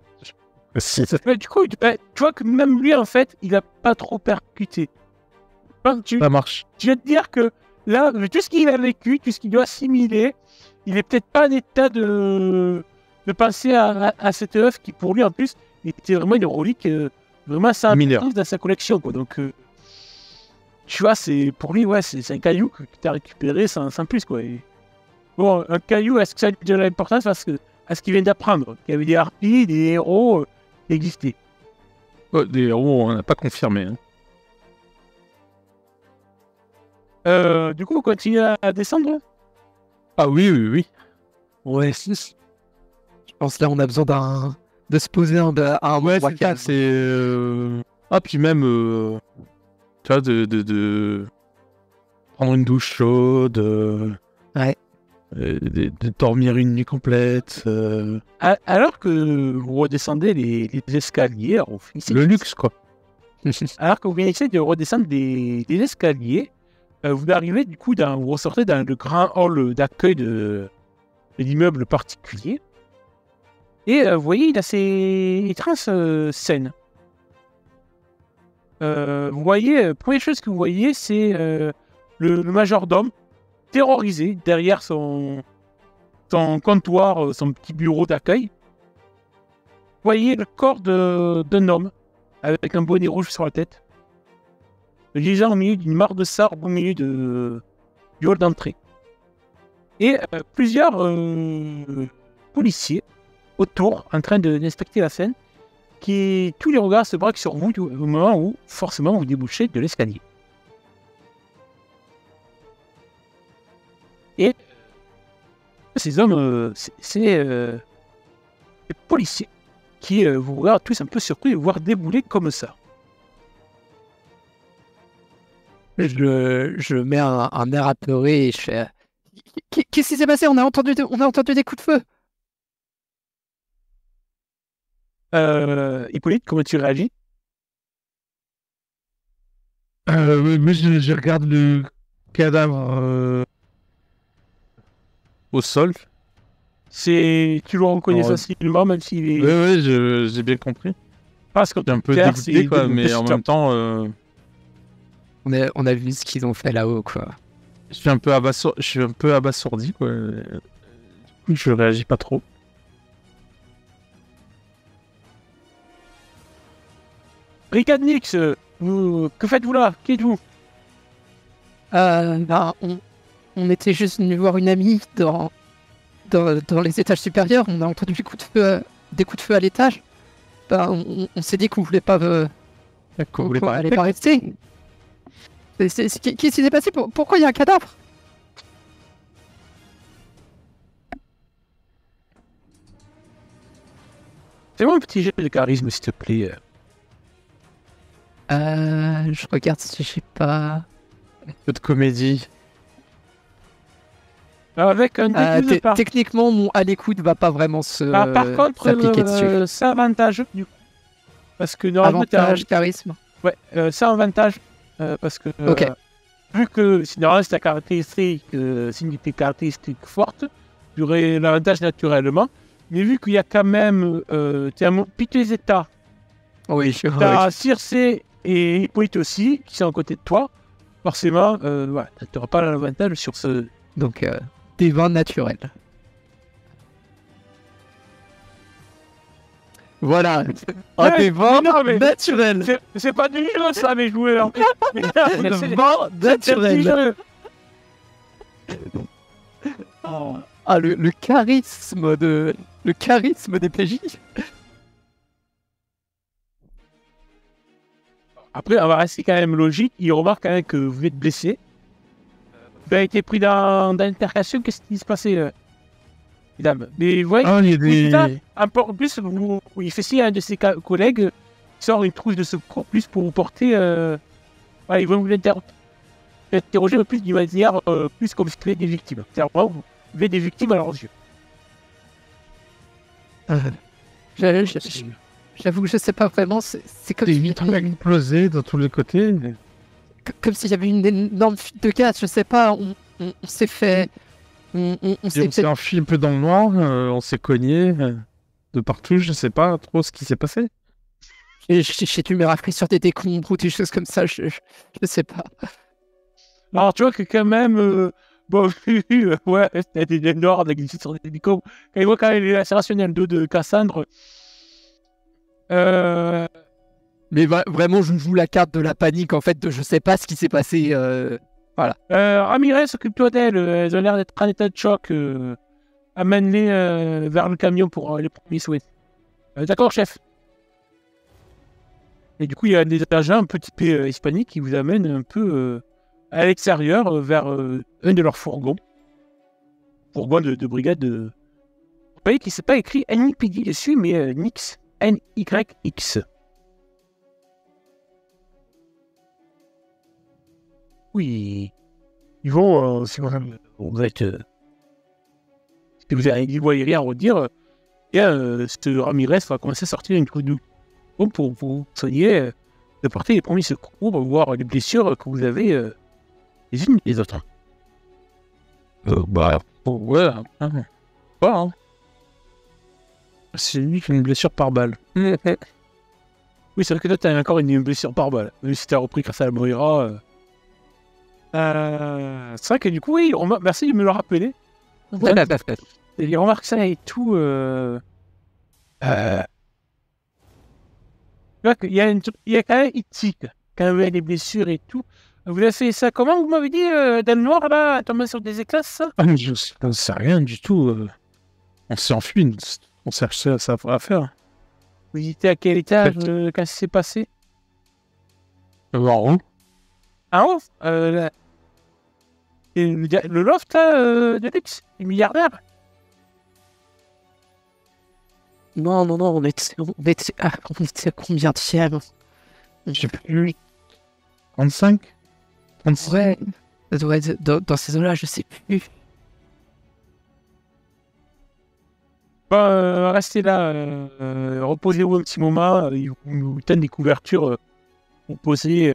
S1: Du coup, tu vois que même lui, en fait, il a pas trop percuté.
S2: Ça marche.
S1: Je vais te dire que là, tout ce qu'il a vécu, tout ce qu'il doit assimiler, il est peut-être pas en état de penser à cette œuvre qui, pour lui, en plus, était vraiment une relique vraiment sans importance dans sa collection, quoi. Donc, tu vois, pour lui, ouais, c'est un caillou que tu as récupéré sans plus, quoi. Et, bon, un caillou, est-ce que ça a de l'importance à ce qu'il vient d'apprendre? Qu'il y avait des harpies, des héros qui existaient.
S2: Des héros, on n'a pas confirmé.
S1: Du coup, on continue à descendre?
S2: Ah oui.
S3: Ouais, je pense là, on a besoin de se poser à un
S2: ouais,
S3: endroit calme.
S2: Puis même, tu vois, de prendre une douche chaude.
S3: Ouais.
S2: De dormir une nuit complète.
S1: Alors que vous redescendez les escaliers,
S2: le luxe, quoi.
S1: Alors que vous finissez de redescendre des escaliers, vous arrivez du coup, vous ressortez dans le grand hall d'accueil de l'immeuble particulier. Et vous voyez, il a ces étranges scènes. Vous voyez, première chose que vous voyez, c'est le majordome terrorisé derrière son comptoir, son petit bureau d'accueil. Vous voyez le corps d'un homme avec un bonnet rouge sur la tête, gisant au milieu d'une mare de sable au milieu du hall d'entrée. Et plusieurs policiers autour en train d'inspecter la scène, qui tous les regards se braquent sur vous au moment où forcément vous débouchez de l'escalier. Et ces hommes, c'est les policiers qui vous regardent tous un peu surpris de vous voir débouler comme ça.
S3: Je mets un air apeuré et je fais... Qu'est-ce qui s'est passé? On a entendu des coups de
S1: feu. Hippolyte, comment tu réagis?
S2: Moi, je regarde le cadavre au sol.
S1: Tu le reconnais facilement, même s'il est...
S2: Oui, j'ai bien compris.
S1: Parce que
S2: Je suis un peu
S1: Pierre,
S2: dégoûté,
S1: c'est
S2: quoi,
S1: dégoûté,
S2: mais en
S1: stop.
S2: même temps,
S3: On a vu ce qu'ils ont fait là-haut, quoi.
S2: je suis un peu abasourdi, quoi. Du coup, je réagis pas trop.
S1: Brigade Nix, que faites-vous là? Qui êtes-vous?
S4: On était juste venu voir une amie dans les étages supérieurs. On a entendu des coups de feu à l'étage. On s'est dit qu'on voulait pas,
S3: D'accord,
S4: qu'on allait pas rester. Qu'est-ce qui s'est passé? Pourquoi il y a un cadavre?
S1: Fais-moi un petit jet de charisme, s'il te plaît.
S4: Je regarde si j'ai pas.
S2: Un peu de comédie.
S1: Alors, avec un D12 par...
S4: Techniquement, mon à l'écoute va pas vraiment
S1: par contre,
S4: s'appliquer dessus.
S1: c'est avantage, du coup. Parce que normalement,
S4: Avantage, charisme.
S1: Ouais, c'est un avantage. Parce que...
S4: Ok.
S1: Vu que normalement, c'est ta caractéristique, c'est une de tes caractéristiques fortes, tu aurais l'avantage naturellement. Mais vu qu'il y a quand même... tu as piteux états.
S4: Oui,
S1: Tu as Circe et Hippolyte aussi, qui sont à côté de toi. Forcément, voilà, tu n'auras pas l'avantage sur ce...
S4: Donc, des vins naturels.
S3: Voilà.
S1: Ouais,
S3: Des vins
S1: mais non, mais-
S3: naturels.
S1: C'est pas du jeu, ça, mes joueurs.
S3: Des vins
S1: C'est un petit
S3: naturels.
S1: jeu.
S3: Ah, le charisme des PJ.
S1: Après, on va rester quand même logique. Il remarque quand même que vous êtes blessé. Vous avez été pris dans l'intercation. Qu'est-ce qui se passait, mesdames? Mais vous voyez,
S2: Ah, il y a
S1: en plus, il fait signe à un de ses collègues qui sort une trousse de secours plus pour vous porter. Voilà, ils vont vous interroger un peu plus d'une manière plus comme si vous des victimes. C'est-à-dire, vraiment, vous avez des victimes à leurs yeux.
S4: J'avoue que je sais pas vraiment. C'est comme
S2: Des
S4: si
S2: vitres explosées dans tous les côtés.
S4: comme s'il y avait une énorme fuite de gaz. Je sais pas. On s'est fait. On
S2: Et
S4: s'est
S2: on s'est enfui un peu dans le noir, on s'est cogné de partout, je sais pas trop ce qui s'est passé.
S4: J'ai dû me rafraîchir sur des décombres ou des choses comme ça. Je sais pas.
S1: Alors, tu vois que quand même, bon, ouais, c'était des noirs avec des sur des décombres. Quand il voit quand même les lacérations de Cassandre,
S3: Mais vraiment, je joue la carte de la panique, en fait, de je sais pas ce qui s'est passé.
S1: Ramirez, occupe-toi d'elle, elles ont l'air d'être en état de choc. Amène-les vers le camion pour les premiers souhaits. D'accord, chef. Et du coup, il y a des agents un peu typés hispaniques qui vous amènent un peu à l'extérieur vers un de leurs fourgons. Fourgon de brigade. Vous voyez qu'il ne s'est pas écrit NYPD dessus, mais NYX. N-Y-X. Oui. Ils vont, si vous êtes... si vous voyez rien redire, ce Ramirez va commencer à sortir une trousse de pour vous soigner, de porter les premiers secours, voir les blessures que vous avez les unes les autres.
S2: Ouais, pas, hein. C'est lui qui a une blessure par balle.
S1: Oui, c'est vrai que toi, t'as encore une blessure par balle. Même si t'as repris grâce à la Moira. C'est vrai que du coup, oui, merci de me le rappeler. Et il remarque ça et tout. Il y a quand même éthique, quand même des blessures et tout. Vous avez fait ça comment, vous m'avez dit, dans le noir, là, tombé sur des éclats, ça?
S2: Ah, mais je sais rien du tout. On s'est enfui, on cherchait ça à faire.
S1: Vous étiez à quel étage quand ça s'est passé?
S2: En haut.
S1: En haut le loft, là, de luxe, les milliardaires?
S4: Non, on était à combien de tiers?
S2: Je sais plus. 35 36.
S4: Ouais, ça doit être dans ces zones-là, je sais plus.
S1: Restez là, reposez-vous un petit moment, ils vous donnent des couvertures pour poser.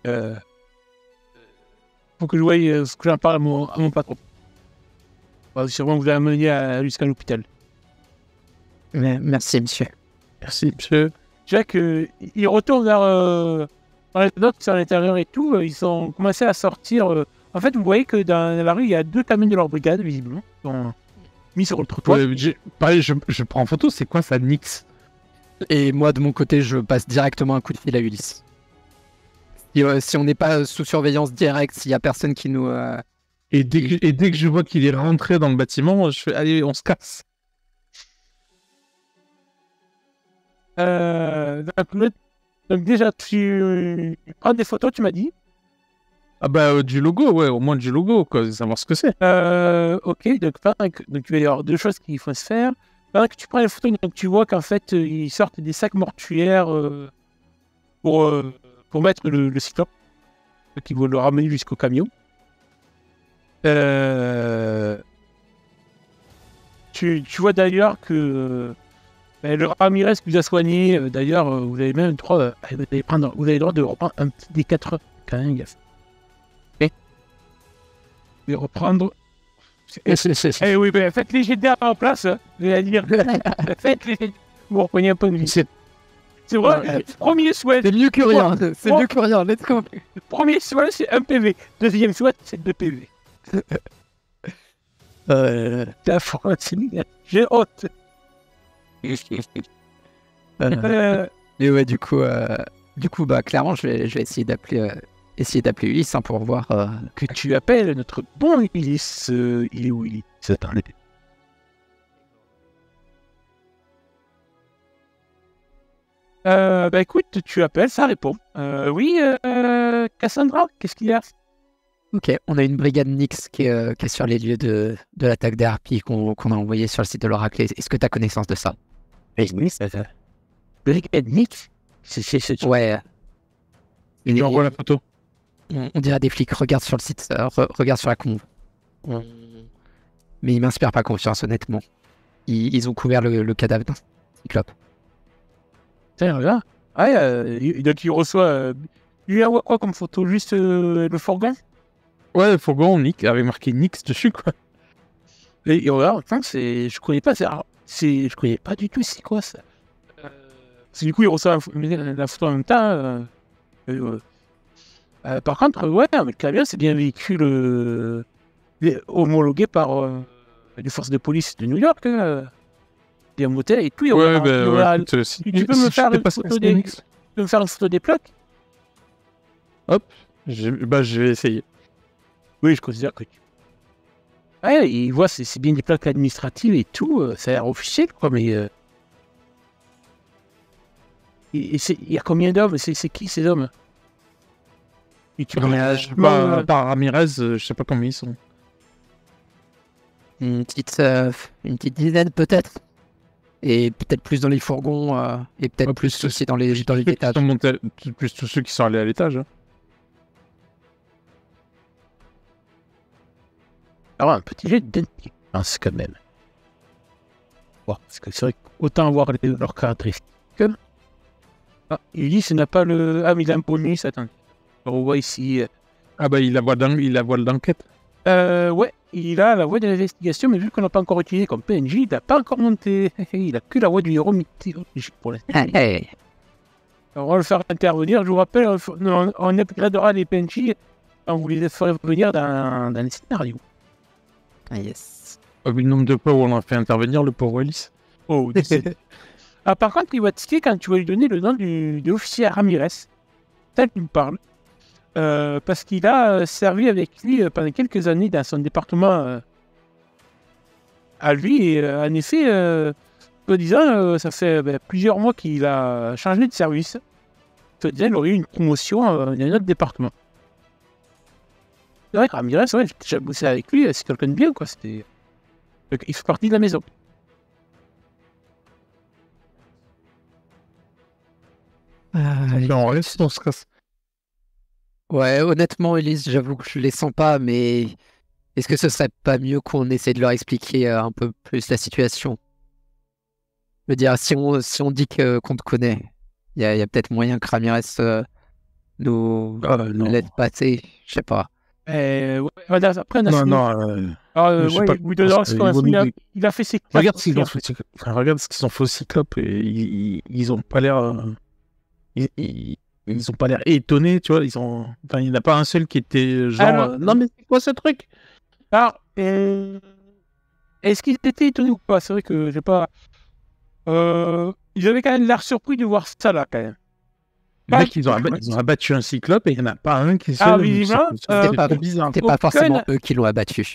S1: Faut que je voie ce que j'en parle à mon patron. Sûrement vous allez amener jusqu'à l'hôpital.
S4: Merci, monsieur.
S2: Merci, monsieur.
S1: tu vois qu'ils retournent vers dans les notes sur l'intérieur et tout. Ils ont commencé à sortir. En fait, vous voyez que dans la rue, il y a 2 camions de leur brigade, visiblement, qui sont mis sur le trottoir.
S2: Pareil, je prends en photo, c'est quoi ça, Nix?
S3: Et moi, de mon côté, je passe directement un coup de fil à Ulysse. Si on n'est pas sous surveillance directe, s'il n'y a personne qui nous...
S2: Et dès que je vois qu'il est rentré dans le bâtiment, je fais allez, on se casse.
S1: Donc déjà, tu prends des photos, tu m'as dit.
S2: Ah bah du logo, ouais, au moins du logo, quoi, savoir ce que c'est.
S1: Ok, donc il va y avoir 2 choses qu'il faut se faire. Pendant que tu prends les photos, donc tu vois qu'en fait, ils sortent des sacs mortuaires pour mettre le cyclope, qui vont le ramener jusqu'au camion. Tu vois d'ailleurs que le Ramirez qui vous a soigné, d'ailleurs, vous avez même le droit, vous avez le droit de reprendre un petit des 4 quand même, gaffe. Ok. Vous allez reprendre. Eh oui, ben faites les jets d'air en place, je vais dire. Faites les jets. Vous reprenez un peu de vie. C'est vrai, premier souhait.
S3: C'est mieux que rien, c'est mieux que rien, let's go.
S1: Le premier souhait, c'est 1 PV. Deuxième souhait, c'est 2 PV. La France, j'ai honte.
S3: Mais ouais, du coup, bah, clairement, je vais essayer d'appeler Ulysse pour voir.
S1: Que tu appelles notre bon Ulysse. Il est où, Ulysse? Attendez. Bah écoute, tu appelles, ça répond. Oui, Cassandra, qu'est-ce qu'il y a?
S3: Ok, on a une brigade Nix qui est sur les lieux de l'attaque des harpies qu'on a envoyé sur le site de l'Oracle. Est-ce que tu as connaissance de ça?
S1: Brigade Nix? C'est...
S3: Ouais.
S2: Il envoie la photo.
S3: On dirait des flics. Regarde sur le site, regarde sur la conve. Mais ils m'inspirent pas confiance, honnêtement. Ils ont couvert le cadavre d'un cyclope.
S1: Tiens, regarde. Donc il reçoit... il envoie quoi comme photo? Juste le fourgon?
S2: Ouais, le fourgon, avec marqué Nix dessus, quoi.
S1: Et regarde, je connais pas, je connais pas du tout c'est quoi ça. Parce que du coup il reçoit la photo en même temps. Par contre, ouais, mais le camion c'est bien véhicule homologué par les forces de police de New York. Il y a un motel et tout.
S2: Ouais, écoute,
S1: tu peux me faire une photo des plaques?
S2: Hop, je vais essayer.
S1: Oui, je considère que ouais, il voit, c'est bien des plaques administratives et tout, ça a l'air officiel, quoi, mais... il y a combien d'hommes? C'est qui, ces hommes?
S2: Par Ramirez, je sais pas combien ils sont.
S3: Une petite dizaine, peut-être. Et peut-être plus dans les fourgons, et peut-être plus aussi dans les étages.
S2: Plus tous ceux qui sont allés à l'étage. Hein.
S1: Alors, un petit jet d'intelligence, quand même. Bon, parce que c'est vrai qu'autant avoir leurs caractéristiques. Ah, il dit qu'il n'a pas le... Ah, mais il a un bonus, attends. On voit ici...
S2: Ah bah, il a voix d'enquête.
S1: Ouais, il a la voix de l'investigation, mais vu qu'on n'a pas encore utilisé comme PNJ, il n'a pas encore monté. Il a que la voix du héros mythologique pour l'instant.
S3: Hey.
S1: Alors, on va le faire intervenir. Je vous rappelle, on upgradera les PNJ. On vous les ferait venir dans les scénarios.
S3: Ah yes.
S2: Le nombre de fois où on a fait intervenir le pauvre Ulysse.
S1: Oh, par contre, il va tiquer quand tu vas lui donner le nom de l'officier Ramirez. Ça, tu me parles. Parce qu'il a servi avec lui pendant quelques années dans son département à lui. Et en effet, disant, ça fait plusieurs mois qu'il a changé de service. Disant, il aurait eu une promotion dans un autre département. C'est vrai que Ramirez, ouais, j'ai déjà bossé avec lui, c'est quelqu'un de bien, quoi. Il fait partie de la maison.
S2: On reste, on se casse.
S3: Ouais, honnêtement, Elise, j'avoue que je les sens pas, mais est-ce que ce serait pas mieux qu'on essaie de leur expliquer un peu plus la situation? Je veux dire, si on dit qu'on te connaît, il y a peut-être moyen que Ramirez nous laisse passer, je sais pas.
S1: Ouais, voilà, après, on a
S2: Non,
S1: fini.
S2: non.
S1: Alors,
S2: je sais
S1: ouais,
S2: pas,
S1: Widowdorf,
S2: ils vont nous-
S1: il a fait ses
S2: Regarde ce qu'ils ont fait. Enfin, regarde ce qu'ils ont fait au Cyclope. Et ils ont pas l'air. Ils ont pas l'air étonnés, tu vois. Enfin, il n'y en a pas un seul qui était genre.
S1: Alors,
S2: Non, mais c'est quoi ce truc?
S1: Alors, est-ce qu'ils étaient étonnés ou pas? C'est vrai que j'ai pas. Ils avaient quand même l'air surpris de voir ça là, quand même.
S2: Les mecs, ils ont abattu un Cyclope et il n'y en a pas un qui est
S1: Ah,
S2: seul.
S1: visiblement,
S2: C'est bizarre.
S3: C'est pas
S1: Aucun-
S3: forcément eux qui l'ont abattu.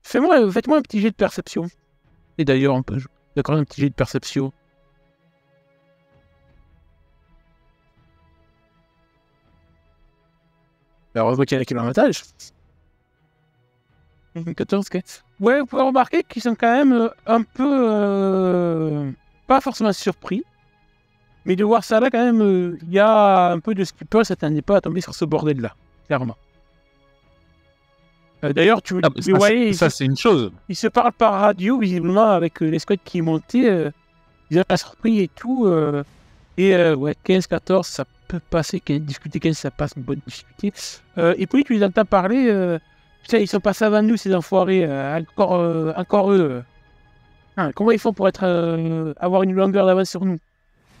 S1: Faites-moi un petit jet de perception. Et d'ailleurs, on peut d'accord, un petit jet de perception. Heureusement qu'il y en a qui ont l'avantage. 14, ok. Ouais, vous pouvez remarquer qu'ils sont quand même un peu. Pas forcément surpris. Mais de voir ça là, quand même, il y a un peu de stupeur. Ils s'attendaient pas à tomber sur ce bordel-là. Clairement. D'ailleurs, voyez,
S2: Ça, c'est une chose.
S1: ils se parlent par radio, visiblement, avec l'escouade qui est montée. Ils ont la surpris et tout. Ouais, 15-14, ça peut passer. Discuter 15, ça passe une bonne difficulté. Et puis, tu les entends parler. Putain, ils sont passés avant nous, ces enfoirés. Encore eux. Hein, comment ils font pour avoir une longueur d'avance sur nous?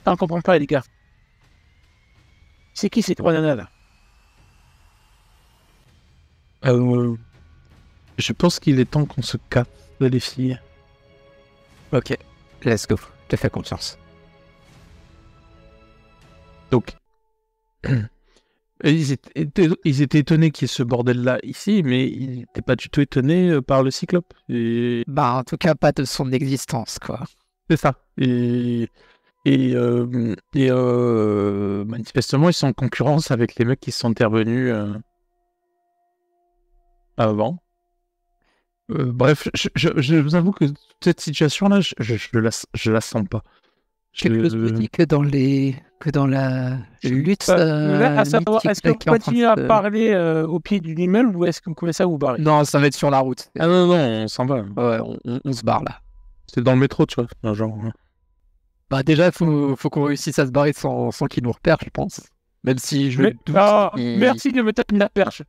S1: On ne comprend pas, les gars. C'est qui ces trois nanas là?
S2: Je pense qu'il est temps qu'on se casse, les filles.
S3: Ok, let's go. Je te fais confiance.
S2: Donc, ils étaient étonnés qu'il y ait ce bordel-là ici, mais ils n'étaient pas du tout étonnés par le Cyclope. Et...
S3: Bah, en tout cas, pas de son existence, quoi.
S2: C'est ça. Manifestement, ils sont en concurrence avec les mecs qui sont intervenus avant. Bref, je vous avoue que cette situation-là, je la sens pas.
S3: Quelque chose me dit que dans la lutte
S1: Là, à savoir,
S3: mythique
S1: est-ce que vous
S3: qui est en train de
S1: continuez à
S3: se-
S1: parler au pied du immeuble ou est-ce que vous commencez à vous barrer?
S3: Non, ça va être sur la route.
S2: Ah non, on s'en va.
S3: Ouais, on se barre là.
S2: C'est dans le métro, tu vois. Genre...
S3: Bah déjà, faut qu'on réussisse à se barrer sans qu'ils nous repèrent, je pense. Même si je doute.
S1: Merci de me taper la perche.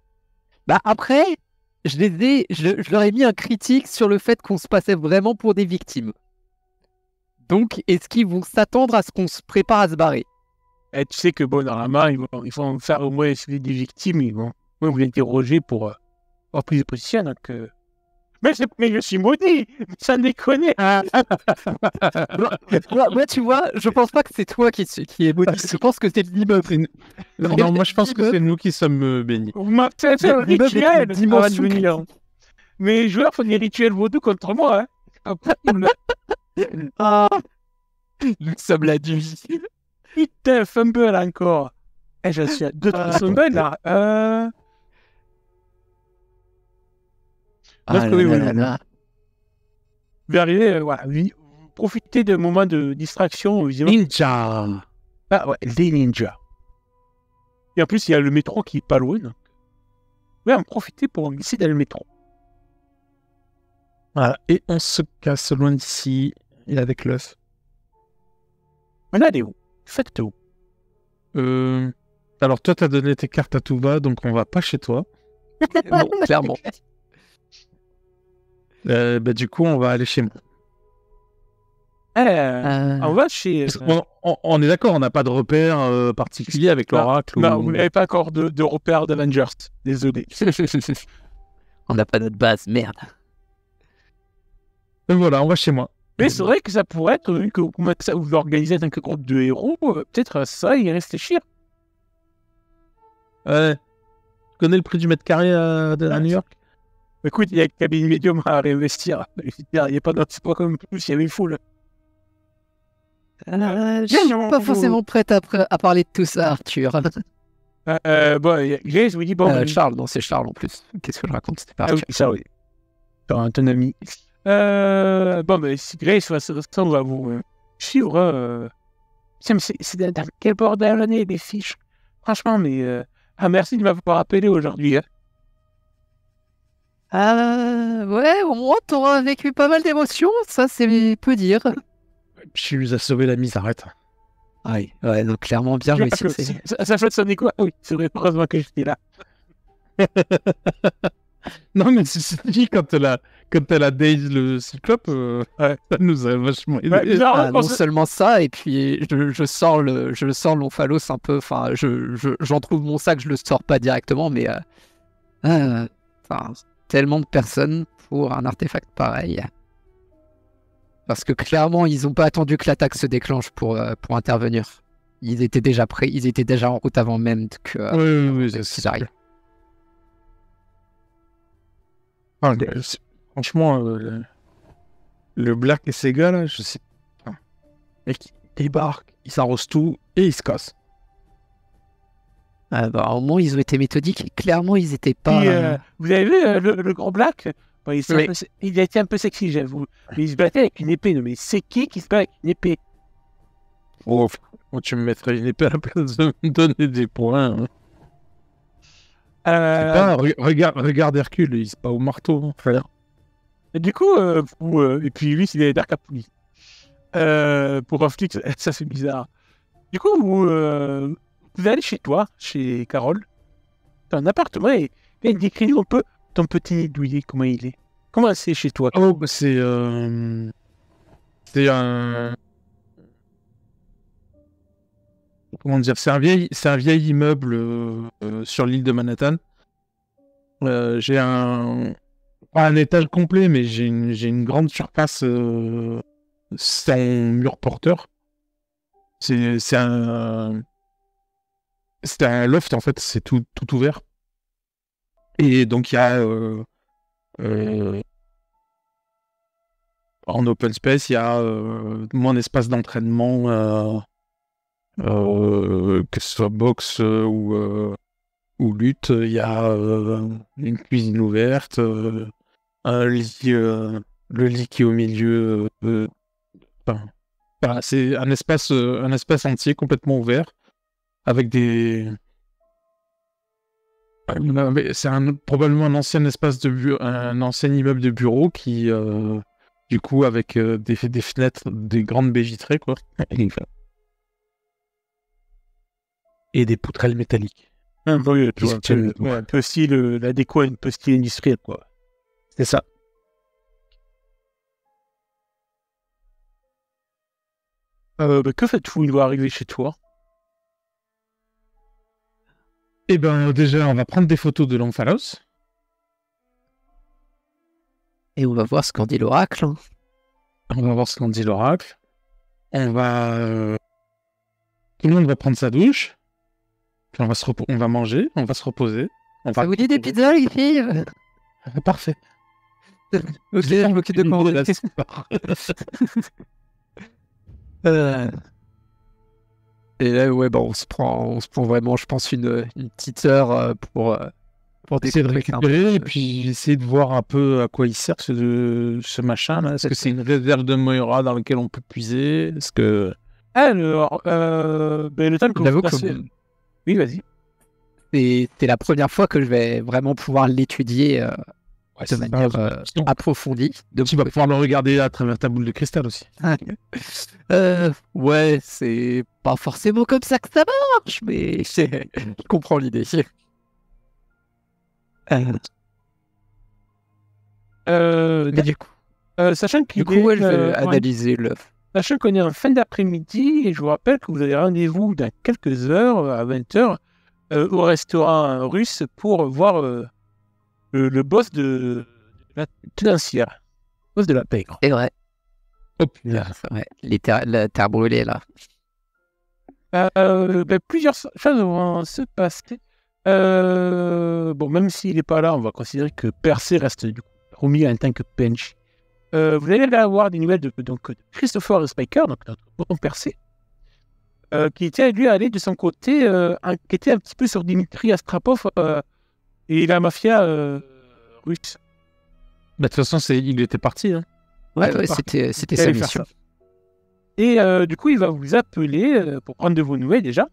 S3: Bah après, je leur ai mis un critique sur le fait qu'on se passait vraiment pour des victimes. Donc, est-ce qu'ils vont s'attendre à ce qu'on se prépare à se barrer?
S1: Et tu sais que bon, dans la main, ils vont faire au moins celui des victimes, ils vont vous interroger pour avoir prise de position. Donc, mais je suis maudit, ça déconne.
S3: Moi, tu vois, je pense pas que c'est toi qui est maudit. Je pense que c'est l'immeuble.
S2: Non, moi je pense que c'est nous qui sommes bénis.
S1: Vous m'avez fait un
S3: L'immeuble est
S1: rituel
S3: une dimension
S1: avant de venir. Mais les joueurs font des rituels vaudous contre moi. Hein. C'est pas possible.
S3: Ah, nous sommes la vie.
S1: Putain, fumble encore. Eh, je suis à 2-3 fumbles là.
S3: Ah
S1: oui,
S3: là là là.
S1: Vous vais arriver, voilà. Profitez de moments de distraction, visiblement.
S2: Ninja.
S1: Ah ouais, des ninjas. Et en plus, il y a le métro qui est pas loin. Donc... ouais, en profitez pour glisser dans le métro.
S2: Voilà, et on se casse loin d'ici, et avec l'œuf.
S1: On a des où? Faites où?
S2: Alors toi, t'as donné tes cartes à tout va, donc on va pas chez toi.
S3: Bon, clairement.
S2: Du coup, on va aller chez moi.
S1: On va chez...
S2: On est d'accord, on n'a pas de repère particulier avec l'oracle.
S1: Non, vous n'avez pas encore de repère d'Avengers. Désolé.
S3: On n'a pas notre base, merde.
S2: Donc voilà, on va chez moi.
S1: Mais c'est vrai que ça pourrait être, vu que vous commencez à vous organiser en tant que groupe de héros, peut-être ça, y réfléchir.
S2: Tu connais le prix du mètre carré à New York?
S1: Écoute, il y a Cabine Medium à réinvestir. Il n'y a pas d'autre, c'est pas comme plus, il y avait une foule.
S3: Je suis pas forcément prête à parler de tout ça, Arthur.
S1: Bon, Grace vous dit, bon...
S3: Charles, non, c'est Charles en plus. Qu'est-ce que je raconte? C'était pas
S1: Ah oui,
S3: Arthur.
S1: ça oui. Ton ami. Bon, mais si Grace on va vous suivre. Tiens, mais c'est dans quel bordel l'année, les fiches? Franchement, mais... merci de m'avoir appelé aujourd'hui. Hein.
S3: Ouais, au moins t'auras vécu pas mal d'émotions, ça c'est peu dire.
S2: Tu nous as sauvé la mise, arrête.
S3: Ouais, donc clairement bien joué.
S1: Ça fait sonner quoi? Oui, c'est vrai, heureusement que j'étais là.
S2: Non, mais c'est dit, quand elle a Daze le cyclope, ça nous a vachement aidé.
S1: Ouais,
S3: non seulement ça, et puis je sors l'omphalos un peu, enfin, j'en trouve mon sac, je le sors pas directement, mais tellement de personnes pour un artefact pareil. Parce que clairement, ils ont pas attendu que l'attaque se déclenche pour intervenir. Ils étaient déjà prêts, ils étaient déjà en route avant même que qu'ils arrivent.
S2: Franchement, le Black et ses gars, là, je sais pas. Mec, ils débarquent, ils s'arrosent tout et ils se cassent.
S3: Au moins, ils ont été méthodiques. Clairement, ils étaient pas.
S1: Puis, vous avez vu le grand Black? Bon, il a été un peu sexy, j'avoue. Mais il se battait avec une épée. Non, mais c'est qui se bat avec une épée?
S2: Oh, tu me mettrais une épée à la place de me donner des points. Hein. Regarde Hercule, il se bat au marteau, frère.
S1: Et du coup, et puis lui, il est Dark Apuli. Pour un flic, ça fait bizarre. Du coup, vous allez chez toi, chez Carole. T'as un appartement et décris-nous un peu ton petit douillet, comment il est. Comment c'est chez toi?
S2: Oh, bah c'est un... Comment dire? C'est un vieil immeuble sur l'île de Manhattan. J'ai pas un étage complet, mais j'ai une grande surface sans mur porteur. C'est un loft, en fait, c'est tout ouvert. Et donc, il y a en open space, il y a mon espace d'entraînement, que ce soit boxe ou lutte. Il y a une cuisine ouverte, un lit, le lit qui est au milieu. C'est un espace entier complètement ouvert avec des. C'est probablement un ancien espace un ancien immeuble de bureau qui, du coup, avec des fenêtres, des grandes baies vitrées, quoi. Et des poutrelles métalliques.
S1: Un peu style, la déco, un peu style industriel, quoi.
S2: C'est ça.
S1: Que faites-vous une fois arrivé chez toi?
S2: Eh ben, déjà, on va prendre des photos de l'Omphalos.
S3: Et on va voir ce qu'en dit l'oracle. Hein.
S2: On va voir ce qu'en dit l'oracle. On va... Tout le monde va prendre sa douche. Puis on va manger, on va se reposer.
S3: Ça vous dit des pizzas, les filles?
S2: Parfait.
S3: Ok, je m'occupe de commander. Et là, ouais, on se prend vraiment, je pense, une petite heure pour
S2: essayer de récupérer et puis essayer de voir un peu à quoi il sert ce machin là. Est-ce que c'est une réserve de Moira dans laquelle on peut puiser? Est-ce que...
S1: Alors, le temps que vous passez... Oui, vas-y.
S3: C'est la première fois que je vais vraiment pouvoir l'étudier de manière approfondie.
S2: Donc tu vas pouvoir le regarder à travers ta boule de cristal aussi.
S3: Ouais, c'est pas forcément comme ça que ça marche, mais je comprends l'idée.
S1: Mais du coup, sachant
S3: je vais analyser l'œuf.
S1: Sachant qu'on est en fin d'après-midi, et je vous rappelle que vous avez rendez-vous dans quelques heures, à 20h, au restaurant russe pour voir le boss de la tenancière, le boss de la pègre.
S3: C'est vrai.
S2: Oh putain.
S3: Ouais, la terre brûlée, là.
S1: Plusieurs choses vont se passer. Bon, même s'il n'est pas là, on va considérer que Percé reste du coup remis en tant que PNJ. Vous allez avoir des nouvelles de Christopher Spiker, donc notre bon Percé, qui était lui allé de son côté enquêter un petit peu sur Dimitri Astrapov et la mafia russe.
S2: Bah, de toute façon, il était parti. Hein.
S3: Ouais, c'était sa mission.
S1: Et du coup, il va vous appeler pour prendre de vos nouvelles déjà.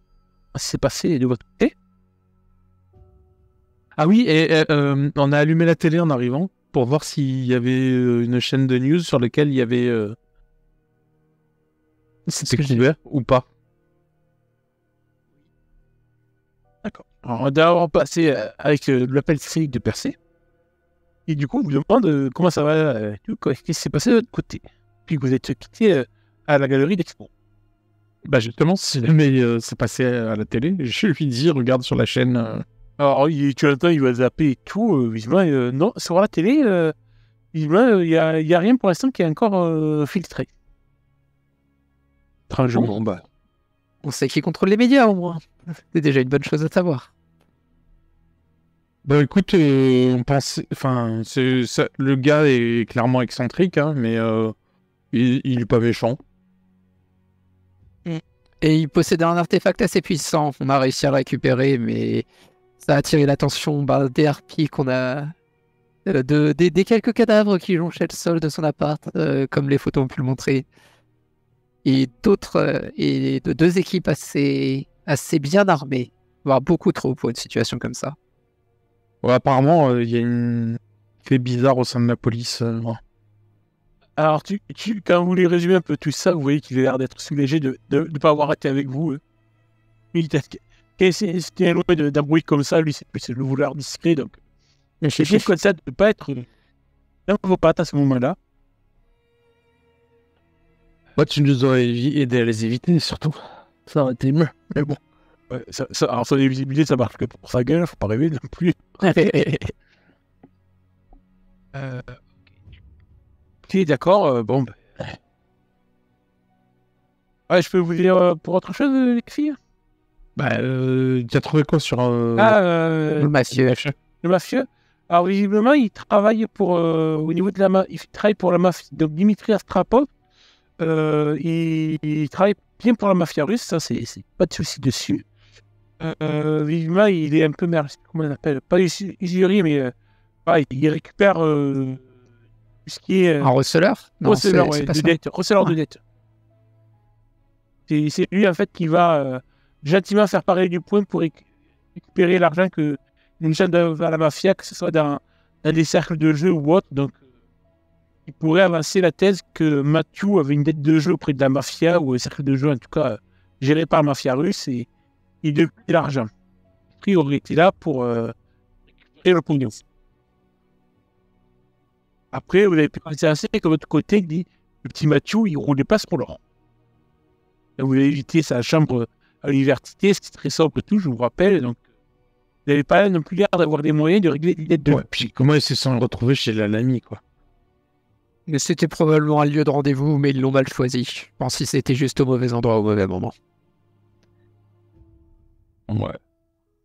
S1: C'est passé de votre côté.
S2: Ah oui, et on a allumé la télé en arrivant pour voir s'il y avait une chaîne de news sur laquelle il y avait... C'était couvert ou pas.
S1: D'accord. Alors, on va d'abord passer avec l'appel téléphonique de Percé. Et du coup, on vous demande comment ça va, qu'est-ce qui s'est passé de votre côté. Puis vous êtes quitté à la galerie d'Expo.
S2: Bah justement, si jamais c'est passé à la télé, je lui dis, regarde sur la chaîne.
S1: Alors, tu l'entends, il va zapper et tout. Visiblement, non, sur la télé, visiblement, il y a rien pour l'instant qui est encore filtré. Étrangement.
S3: Bon, bah. On sait qui contrôle les médias au moins. C'est déjà une bonne chose à savoir.
S2: Bah écoute, on pense, enfin, le gars est clairement excentrique, hein, mais il est pas méchant.
S3: Et il possédait un artefact assez puissant. On a réussi à le récupérer, mais ça a attiré l'attention des harpies qu'on a... des quelques cadavres qui jonchaient le sol de son appart, comme les photos ont pu le montrer. Et d'autres... et de deux équipes assez bien armées. Voire beaucoup trop pour une situation comme ça.
S2: Ouais, apparemment, il y a une fait bizarre au sein de la police.
S1: Alors, quand vous lui résumez un peu tout ça, vous voyez qu'il a l'air d'être soulagé de ne pas avoir été avec vous. C'était loin d'un bruit comme ça, lui, c'est le vouloir discret. Donc, c'est bien comme ça de ne pas être dans vos pattes à ce moment-là.
S2: Moi, tu nous aurais aidé à les éviter, surtout. Ça aurait été mieux, mais bon.
S1: Ouais, alors, son invisibilité, ça marche que pour sa gueule, faut pas rêver non plus. Ok, d'accord, bon. Ouais, je peux vous dire pour autre chose, les filles?
S2: Bah, tu as trouvé quoi sur
S3: Le mafieux.
S1: le mafieux? Alors, visiblement, il travaille au niveau de il travaille pour la mafia. Donc, Dimitri Astrapov, il travaille bien pour la mafia russe, ça, c'est pas de souci dessus. Visiblement, il est un peu comment on appelle? Pas usurier, mais il récupère tout ce qui est.
S3: Un receleur? Non,
S1: Receleur,
S3: c'est
S1: ouais,
S3: pas
S1: de
S3: ça.
S1: dette. Receleur de
S3: Ouais.
S1: dette. C'est lui, en fait, qui va gentiment faire pareil du point pour récupérer l'argent que les gens doivent à la mafia, que ce soit dans des cercles de jeu ou autre. Donc, il pourrait avancer la thèse que Mathieu avait une dette de jeu auprès de la mafia, ou un cercle de jeu, en tout cas, géré par la mafia russe, et il devait l'argent. Il aurait été là pour récupérer le pognon. Après, vous avez pu penser que votre côté dit le petit Mathieu, il roulait pas sur l'or. Vous avez évité sa chambre à l'université, c'était très sobre et tout, je vous rappelle. Donc, vous n'avez pas non plus l'air d'avoir des moyens de régler les dettes de.
S2: Ouais, puis comment ils se sont retrouvés chez la Lamy, quoi.
S3: Mais c'était probablement un lieu de rendez-vous, mais ils l'ont mal choisi. Je pense que c'était juste au mauvais endroit au mauvais moment.
S2: Ouais.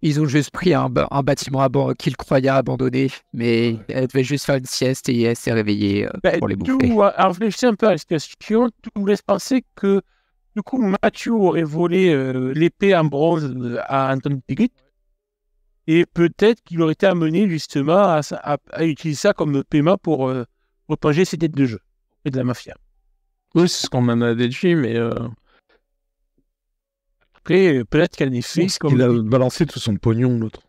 S3: Ils ont juste pris un bâtiment qu'ils croyaient abandonné, mais elle devait juste faire une sieste et elle s'est réveillée pour les bouffer.
S1: Alors, réfléchissez un peu à la situation. Tout vous laisse penser que, du coup, Mathieu aurait volé l'épée en bronze à Anton Piguet. Et peut-être qu'il aurait été amené, justement, à utiliser ça comme paiement pour repanger ses dettes de jeu auprès de la mafia.
S2: Oui, c'est ce qu'on m'en a déduit, mais
S1: Après, peut-être qu'en effet,
S2: il a balancé tout son pognon, l'autre.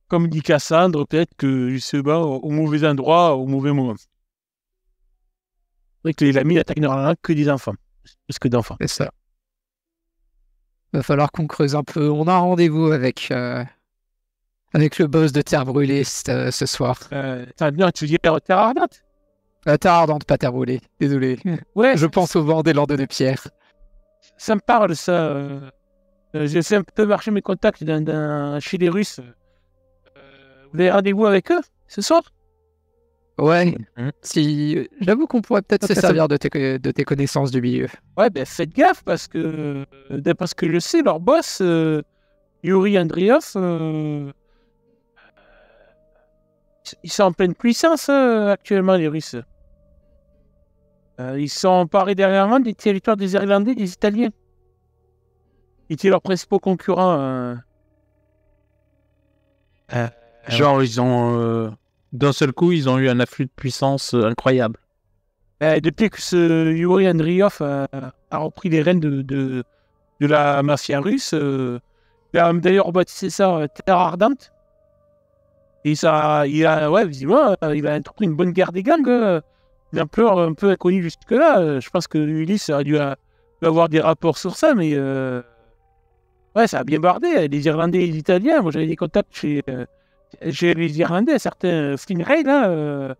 S1: comme dit Cassandre, peut-être que justement, au mauvais endroit, au mauvais moment. C'est vrai que les amis n'attaquent normalement que des enfants, plus que d'enfants.
S3: C'est ça. Va falloir qu'on creuse un peu. On a un rendez-vous avec le boss de Terre Brûlée ce soir.
S1: Non, tu veux dire Terre Ardente?
S3: Terre Ardente, pas Terre Brûlée. Désolé.
S1: Ouais,
S3: Je pense au vent des Landes de Pierre.
S1: ça me parle, ça. J'ai fait un peu marcher mes contacts chez les Russes. Vous avez rendez-vous avec eux ce soir?
S3: Ouais. Si, j'avoue qu'on pourrait peut-être se servir de tes connaissances du milieu.
S1: Ouais, ben faites gaffe parce que, d'après ce que je sais, leur boss, Yuri Andriov, ils sont en pleine puissance actuellement, les Russes. Ils sont emparés dernièrement des territoires des Irlandais et des Italiens. Ils étaient leurs principaux concurrents.
S2: Genre, ils ont... d'un seul coup, ils ont eu un afflux de puissance incroyable.
S1: Depuis que ce Yuri Andriov a repris les rênes de la mafia russe, il a d'ailleurs baptisé ça Terre Ardente. Et ça, visiblement, il a entrepris une bonne guerre des gangs. Une ampleur un peu inconnue jusque-là. Je pense que Ulysse a dû avoir des rapports sur ça, mais Ouais, ça a bien bardé. Les Irlandais et les Italiens. Moi, j'avais des contacts chez les Irlandais, certains Stingray, là.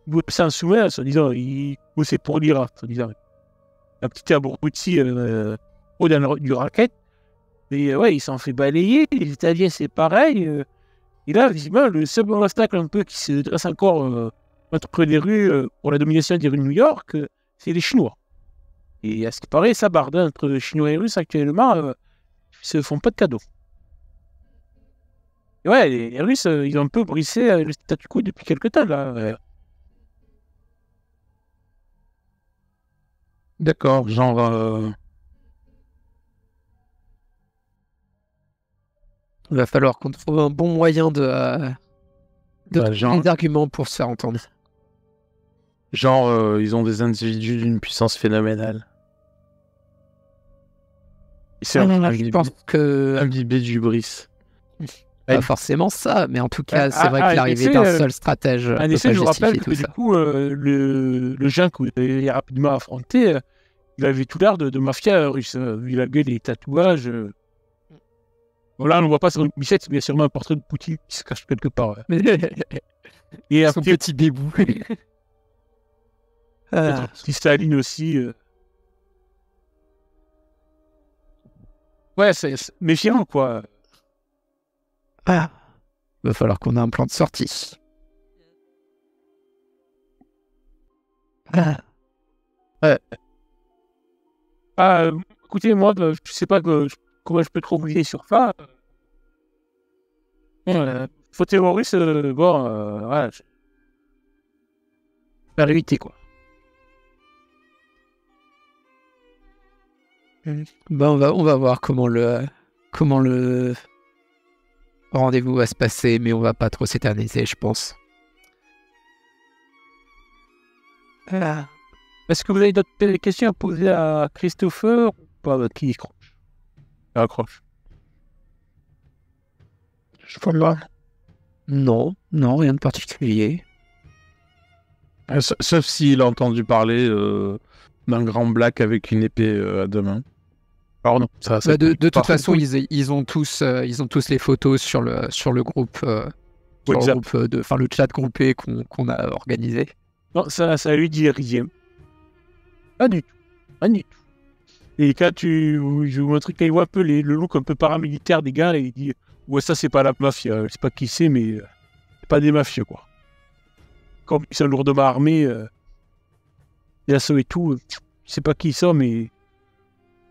S1: Ils s'en souviennent, en disant, ils bossaient pour l'Irak, en disant. Un petit abruti dans du racket. Mais ouais, ils s'en fait balayer. Les Italiens, c'est pareil. Et là, visiblement, le seul obstacle un peu qui se dresse encore entre les rues pour la domination des rues de New York, c'est les Chinois. Et à ce qui paraît, ça barde entre Chinois et Russes actuellement. Ils se font pas de cadeaux. Et ouais, les Russes, ils ont un peu brisé le statu quo depuis quelques temps, là.
S2: D'accord, genre...
S3: Il va falloir qu'on trouve un bon moyen de
S2: genre-
S3: des arguments pour se faire entendre.
S2: Genre, ils ont des individus d'une puissance phénoménale. C'est
S3: Je pense que
S2: imbibé d'hubris.
S3: pas forcément ça, mais en tout cas, c'est vrai
S1: Ah,
S3: que l'arrivée d'un seul stratège
S1: En
S3: peut
S1: effet,
S3: pas
S1: je vous rappelle
S3: justifier
S1: que
S3: tout
S1: du
S3: ça.
S1: coup, le Jean que vous avez rapidement affronté, il avait tout l'air de mafia russe, vu la gueule et les tatouages. Bon, là, on ne voit pas sur une bichette, mais il y a sûrement un portrait de Poutine qui se cache quelque part. Et un
S3: Son
S1: petit,
S3: petit bébou.
S1: peut-être un petit Staline aussi. Ouais, c'est méfiant, quoi.
S3: Ah. Va falloir qu'on ait un plan de sortie. Ah.
S1: Écoutez, moi, je sais pas comment je peux trop vous aider sur ça. Faux terroriste, voilà. Faire éviter, quoi.
S3: Ben, on va voir comment le rendez-vous va se passer, mais on va pas trop s'éterniser, je pense.
S1: Est-ce que vous avez d'autres questions à poser à Christopher ou pas? Qui accroche?
S2: Je crois pas.
S3: Non, rien de particulier.
S2: Sauf s'il a entendu parler d'un grand black avec une épée à deux mains. Alors non, ça
S3: Bah, de toute
S2: parfait.
S3: façon, ils ont tous les photos sur le groupe,
S2: Oui,
S3: sur le chat groupé qu'on a organisé.
S1: Non, ça lui dit rien. Pas du tout. Pas du tout. Et quand je vous montre quand il voit un peu le look un peu paramilitaire des gars, là, il dit ouais, ça c'est pas la mafia. Je sais pas qui c'est, mais c'est pas des mafieux, quoi. Comme ils sont lourdement armés, et assaut et tout, je sais pas qui ils sont, mais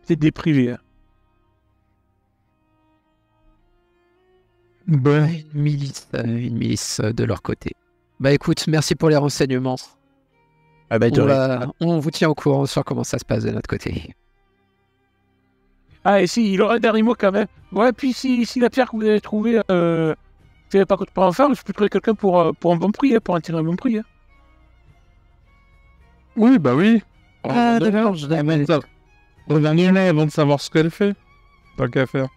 S1: c'est des privés. Hein.
S2: Ben,
S3: Une milice de leur côté. Bah écoute, merci pour les renseignements.
S2: ah bah,
S3: On vous tient au courant sur comment ça se passe de notre côté.
S1: Ah, et si, il aura un dernier mot quand même. Ouais, puis si la pierre que vous avez trouvée, c'est pas contre en faire, je peux trouver quelqu'un pour un bon prix, hein, pour en tirer un bon prix. Hein.
S2: oui, bah oui.
S3: Ah d'accord, je l'amène.
S2: Revenez-la avant de savoir ce qu'elle fait. Pas qu'à faire.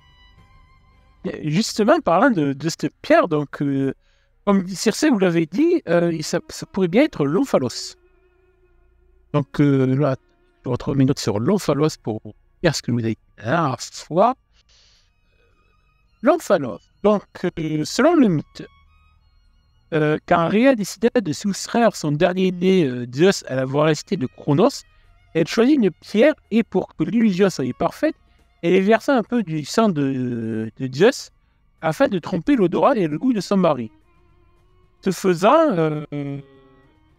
S1: Et justement, parlant de cette pierre, donc, comme dit Circe, vous l'avez dit, ça pourrait bien être l'omphalos. Donc là, je retrouve mes notes sur l'omphalos pour dire ce que vous avez dit la dernière fois. L'omphalos. Donc, selon le mythe, quand Rhea décida de soustraire son dernier né Zeus à la voracité de Chronos, elle choisit une pierre et pour que l'illusion soit parfaite, elle versa un peu du sang de Zeus afin de tromper l'odorat et le goût de son mari. Ce faisant,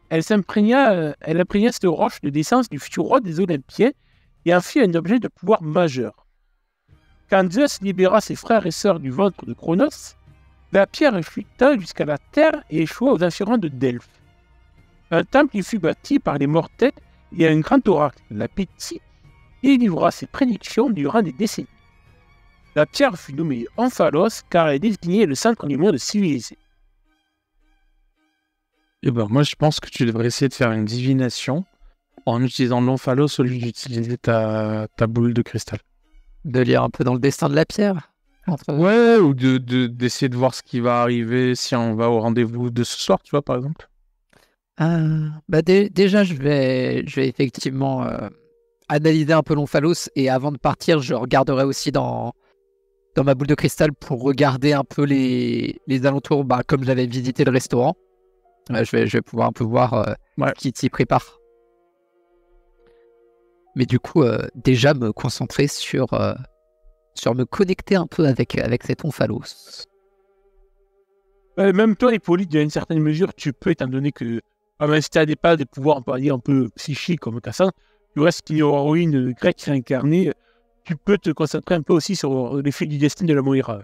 S1: elle imprégna cette roche de l'essence du futur roi des Olympiens et en fit un objet de pouvoir majeur. Quand Zeus libéra ses frères et sœurs du ventre de Chronos, la pierre chuta jusqu'à la terre et échoua aux environs de Delphes. Un temple y fut bâti par les mortels et un grand oracle, la Pétie, délivra ses prédictions durant des décennies. La pierre fut nommée Omphalos car elle désignait le centre du monde civilisé.
S2: Et ben, moi, je pense que tu devrais essayer de faire une divination en utilisant l'omphalos au lieu d'utiliser ta boule de cristal.
S3: De lire un peu dans le destin de la pierre.
S2: Ouais, ou d'essayer de voir ce qui va arriver si on va au rendez-vous de ce soir, tu vois, par exemple.
S3: Bah déjà, je vais effectivement analyser un peu l'omphalos et avant de partir, je regarderai aussi dans dans ma boule de cristal pour regarder un peu les alentours, comme j'avais visité le restaurant. Je vais pouvoir un peu voir qui s'y prépare. Mais du coup, déjà me concentrer sur me connecter un peu avec cet omphalos.
S1: Même toi, Hippolyte, à une certaine mesure, tu peux, étant donné que, même si tu as des pouvoirs, on peut dire, un peu psychiques comme Cassandre, tu restes une héroïne grecque réincarnée, tu peux te concentrer un peu aussi sur les fils du destin de la Moira.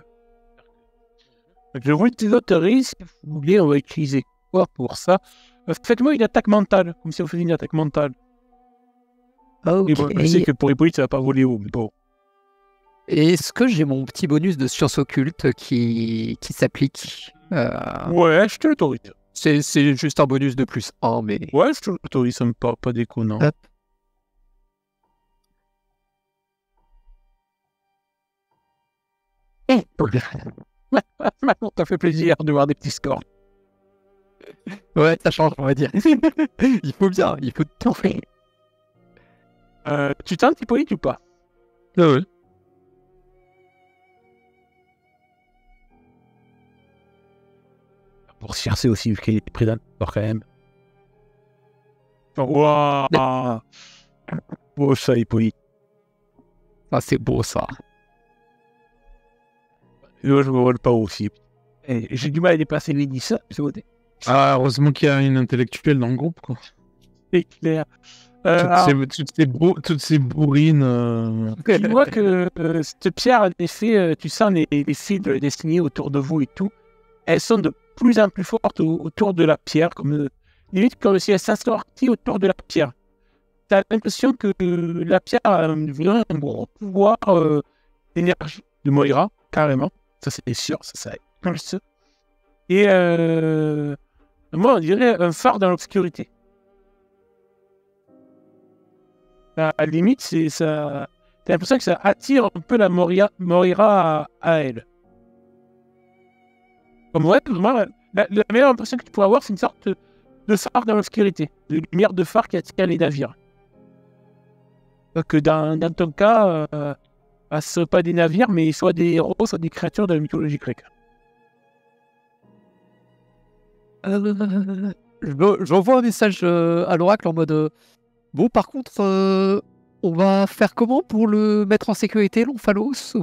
S1: Donc, je vous autorise, si vous voulez, on va utiliser quoi pour ça? Faites-moi une attaque mentale, comme si on faisait une attaque mentale.
S3: Ok.
S1: Et bon, je sais que pour Hippolyte, ça va pas voler haut, mais bon.
S3: Est-ce que j'ai mon petit bonus de science occulte qui s'applique
S1: Ouais, je te l'autorise.
S3: C'est juste un bonus de plus 1, mais...
S1: Ouais, je te l'autorise, ça me paraît pas déconnant.
S3: Hop.
S1: Maintenant, ça fait plaisir de voir des petits scores.
S3: Ouais, ça change, on va dire. Il faut tout faire.
S1: Tu tentes Hippolyte ou pas?
S2: Ah ouais.
S1: Pour se chercher aussi, vu qu'il est près d'un corps quand même. Waouh! Beau ça, Hippolyte.
S3: Ah, c'est beau, ça.
S1: Moi, je me vole pas aussi. J'ai du mal à dépasser les 10, c'est côté.
S2: Ah, heureusement qu'il y a une intellectuelle dans le groupe, quoi.
S1: C'est clair.
S2: Toutes ces bourrines.
S1: Tu vois que cette pierre, en effet, tu sens les fils de la destinée autour de vous et tout. Elles sont de plus en plus fortes autour de la pierre, limite comme si elles s'assortaient autour de la pierre. Tu as l'impression que la pierre a vraiment un gros pouvoir d'énergie de Moira, carrément. Ça, c'est sûr, ça est sûr. Et moi, on dirait un phare dans l'obscurité. À la limite, t'as l'impression que ça attire un peu la Moira à elle. Comme ouais, moi, la meilleure impression que tu pourrais avoir, c'est une sorte de phare dans l'obscurité, de lumière de phare qui attire les navires. Donc dans ton cas, ce ne sont pas des navires, mais soit des héros, soit des créatures de la mythologie grecque.
S3: J'envoie un message à l'oracle en mode bon, par contre, on va faire comment pour le mettre en sécurité, l'omphalos?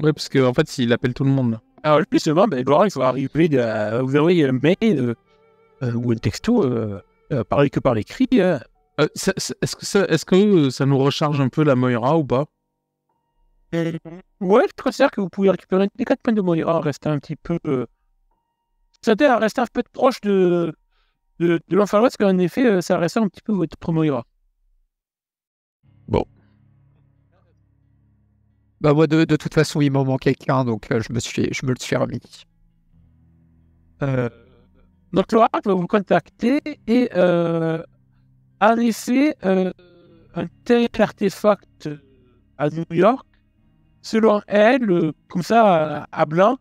S2: Ouais, parce qu'en fait, il appelle tout le monde. Là.
S1: Alors justement, Laurent, il faut arriver à vous envoyer un mail ou un texto, parler que par l'écrit.
S2: Est-ce que ça nous recharge un peu la Moira ou pas?
S1: Ouais, je considère que vous pouvez récupérer les 4 points de Moira en restant un petit peu... C'était à rester un peu proche de l'omphalos, parce qu'en effet, ça restait un petit peu votre Moira.
S2: Bon.
S3: Bah moi, de toute façon, il m'en manquait qu'un, donc je me le suis remis.
S1: Donc l'oracle va vous contacter et en effet, un tel artefact à New York, selon elle, comme ça, à blanc,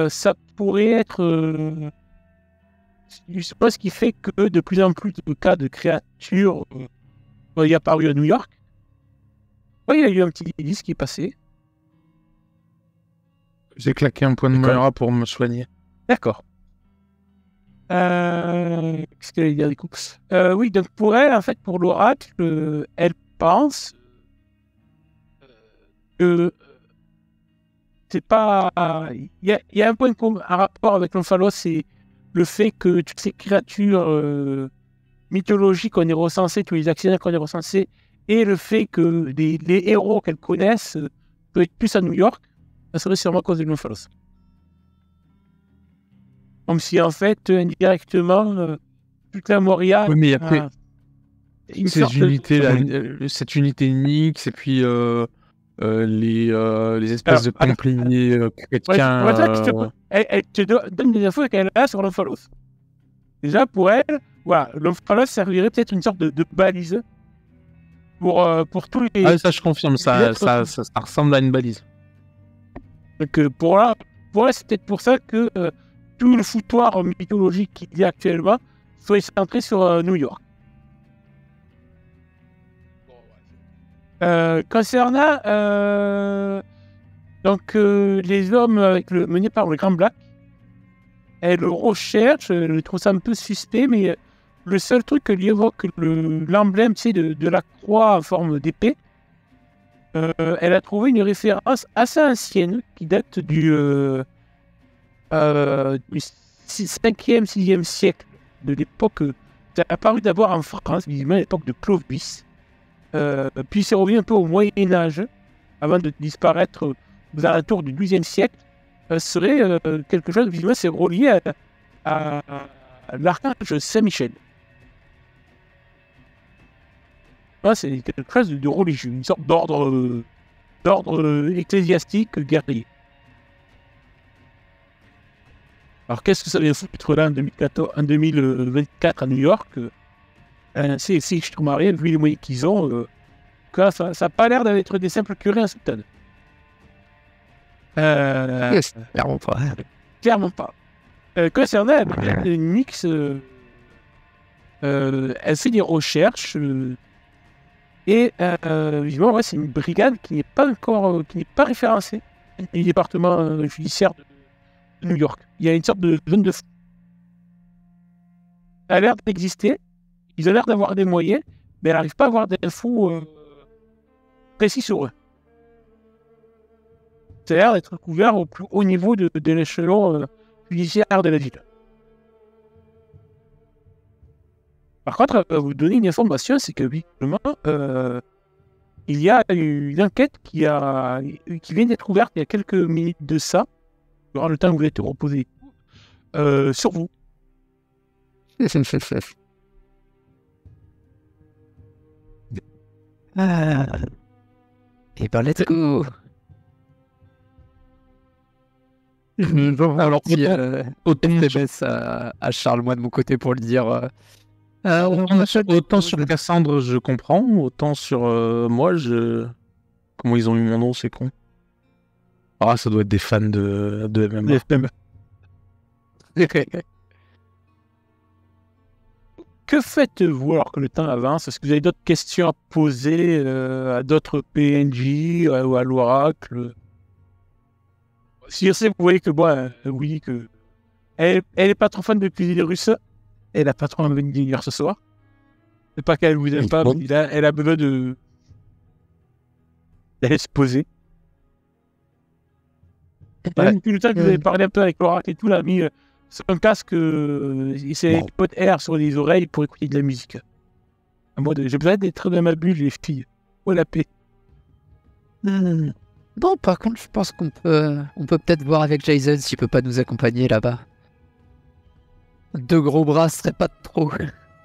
S1: ça pourrait être... je sais pas ce qui fait que de plus en plus de cas de créatures y apparu à New York. Ouais, il y a eu un petit indice qui est passé.
S2: J'ai claqué un point de Moira pour me soigner.
S1: D'accord. Qu'est-ce qu'elle allait dire du coup? Oui, donc pour elle, en fait, pour l'oracle, elle pense que c'est pas... Il y a un point commun, un rapport avec l'omphalos, c'est le fait que toutes ces créatures mythologiques qu'on est recensées, tous les accidents qu'on est recensés, et le fait que les héros qu'elle connaisse peuvent être plus à New York, ça serait sûrement à cause de l'omphalos. Comme si en fait, indirectement, toute la Moria...
S2: Oui, mais après, cette unité unique, et puis les espèces de templiers chrétiens...
S1: Elle te donne des infos qu'elle a sur l'omphalos. Déjà, pour elle, voilà, l'omphalos servirait peut-être une sorte de balise pour tous les...
S2: Ah, ça, je confirme, ça ressemble à une balise.
S1: Donc, pour elle, c'est peut-être pour ça que tout le foutoir mythologique qu'il y a actuellement soit centré sur New York. Concernant Donc, les hommes menés par le Grand Black, elle le recherche, elle trouve ça un peu suspect, mais le seul truc que lui évoque l'emblème, tu sais, de la croix en forme d'épée, elle a trouvé une référence assez ancienne qui date du 5e, 6e siècle, de l'époque. Ça a apparu d'abord en France, visiblement à l'époque de Clovis, puis c'est revenu un peu au Moyen-Âge, avant de disparaître aux alentours du 12e siècle. Serait quelque chose, visiblement, c'est relié à l'archange Saint-Michel. C'est quelque chose de religieux, une sorte d'ordre ecclésiastique guerrier. Alors qu'est-ce que ça vient foutre là en 2024 à New York? C'est je trouve marié, vu les moyens qu'ils ont, ça n'a pas l'air d'être des simples curés en soutane.
S3: Clairement pas.
S1: Clairement pas. Concernant Nix, elle fait des recherches et évidemment, c'est une brigade qui n'est pas référencée au département judiciaire de New York. Il y a une sorte de zone de... Elle a l'air d'exister, ils ont l'air d'avoir des moyens, mais elle n'arrive pas à avoir d'infos précis sur eux. Ça a l'air d'être couvert au plus haut niveau de l'échelon judiciaire de la ville. Par contre, vous donner une information, c'est que visiblement, il y a une enquête qui vient d'être ouverte il y a quelques minutes de ça, durant le temps où vous êtes reposé, sur vous.
S3: Et ben, let's go.
S2: Alors, autant
S3: SMS à Charles, moi de mon côté, pour lui dire.
S2: Autant sur Cassandre, je comprends, autant sur moi, comment ils ont eu mon nom, c'est con. Ah, ça doit être des fans de MMA.
S1: Que faites-vous alors que le temps avance? Est-ce que vous avez d'autres questions à poser à d'autres PNJ ou à l'oracle? Si vous voyez que oui, que elle est pas trop fan de cuisine russe, elle a pas trop envie de venir ce soir. C'est pas qu'elle vous aime pas, mais elle a besoin d'aller se poser. Depuis le temps que vous avez parlé un peu avec l'oracle et tout, là, mis son casque et ses potes air sur les oreilles pour écouter de la musique. J'ai besoin d'être dans ma bulle, les filles. Oh la paix.
S4: Bon, par contre, je pense qu'on peut peut-être voir avec Jason s'il peut pas nous accompagner là-bas. 2 gros bras serait pas trop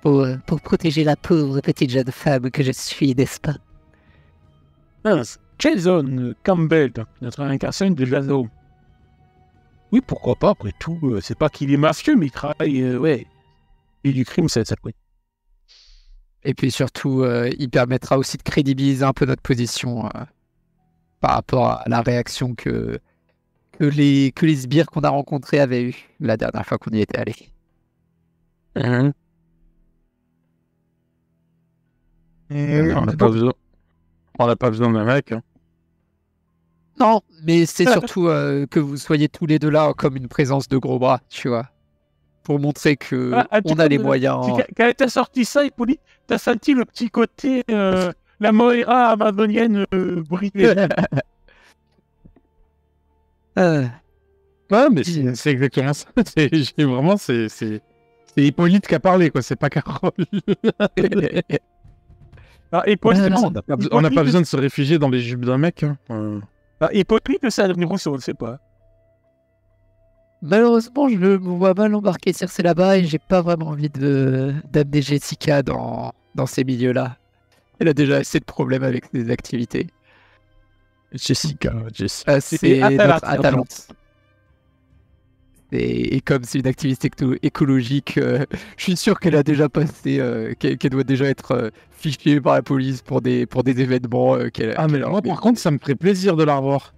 S4: pour protéger la pauvre petite jeune femme que je suis, n'est-ce pas?
S1: Jason Campbell, notre incarnation de Jason. Oui, pourquoi pas, après tout, c'est pas qu'il est mafieux, mais il travaille, et du crime, ça oui.
S3: Et puis surtout, il permettra aussi de crédibiliser un peu notre position par rapport à la réaction que les sbires qu'on a rencontrés avaient eu la dernière fois qu'on y était allé.
S2: On n'a pas besoin d'un mec. Hein.
S3: Non, mais c'est surtout que vous soyez tous les deux là comme une présence de gros bras, tu vois. Pour montrer que on a les moyens.
S1: Quand t'as sorti ça, Hippolyte, t'as senti le petit côté la Moira amazonienne briller.
S2: Ouais, mais c'est exactement ça. C'est Hippolyte qui a parlé, quoi. C'est pas Carole. On n'a pas besoin de se réfugier dans les jupes d'un mec. Hein.
S1: Hippolyte, c'est un Rousseau, on ne sait pas.
S4: Malheureusement, je me vois mal embarquer Circe là-bas et j'ai pas vraiment envie d'amener Jessica dans ces milieux-là.
S3: Elle a déjà assez de problèmes avec ses activités.
S2: Jessica.
S3: C'est notre Atalante. Et comme c'est une activité écologique, je suis sûr qu'elle a déjà passé, qu'elle doit déjà être fichée par la police pour des événements qu'elle.
S2: Ah mais moi par contre ça me ferait plaisir de la revoir.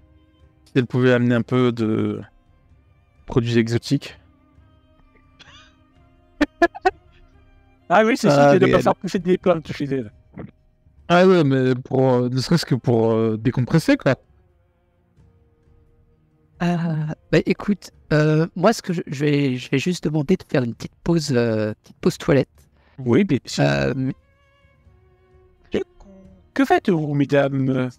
S2: Si elle pouvait amener un peu de produits exotiques.
S1: Ah oui, c'est sûr qu'elle doit pas faire pousser des plantes chez elle.
S2: Ah ouais, mais ne serait-ce que pour décompresser quoi.
S4: Bah écoute, moi ce que je vais juste demander de faire une petite pause toilette.
S1: Oui, bien sûr.
S4: Mais-
S1: Que faites-vous, mesdames?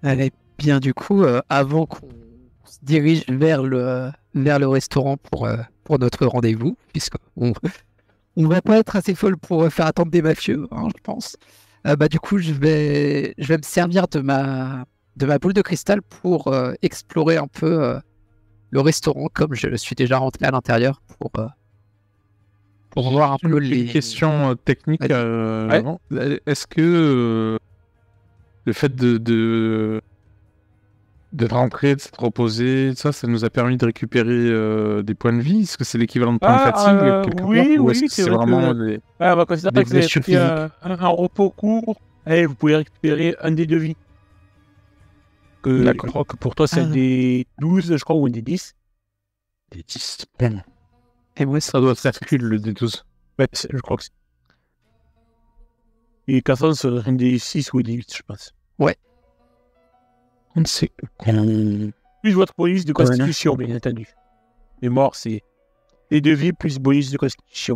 S4: Allez, bien du coup, avant qu'on se dirige vers le restaurant pour notre rendez-vous, puisqu'on on va pas être assez folle pour faire attendre des mafieux, hein, je pense. Bah du coup, je vais me servir de ma boule de cristal pour explorer un peu le restaurant, comme je suis déjà rentré à l'intérieur pour voir un peu
S2: Une
S4: les
S2: question technique.
S1: Ouais.
S2: avant. Est-ce que le fait de rentrer, de s'être reposé, ça nous a permis de récupérer des points de vie? Est-ce que c'est l'équivalent de points de fatigue quelque part,
S1: oui,
S2: ou
S1: oui,
S2: est-ce que
S1: c'est
S2: c'est
S1: vrai
S2: vraiment
S1: que-
S2: des...
S1: on va considérer
S2: Des
S1: que vous avez
S2: blessures
S1: pris un repos court. Allez, vous pouvez récupérer un dé de vie. Je
S2: D'accord.
S1: crois que pour toi, c'est un des 12, je crois, ou un des 10.
S2: Des 10.
S4: Et moi,
S2: Ça doit circuler le D12.
S1: Ouais, je crois que c'est. Et Casson, c'est un des 6 ou des 8, je pense.
S2: On ne sait.
S1: Plus votre bonus de constitution, bien entendu. Mais mort, c'est les de vie plus bonus de constitution.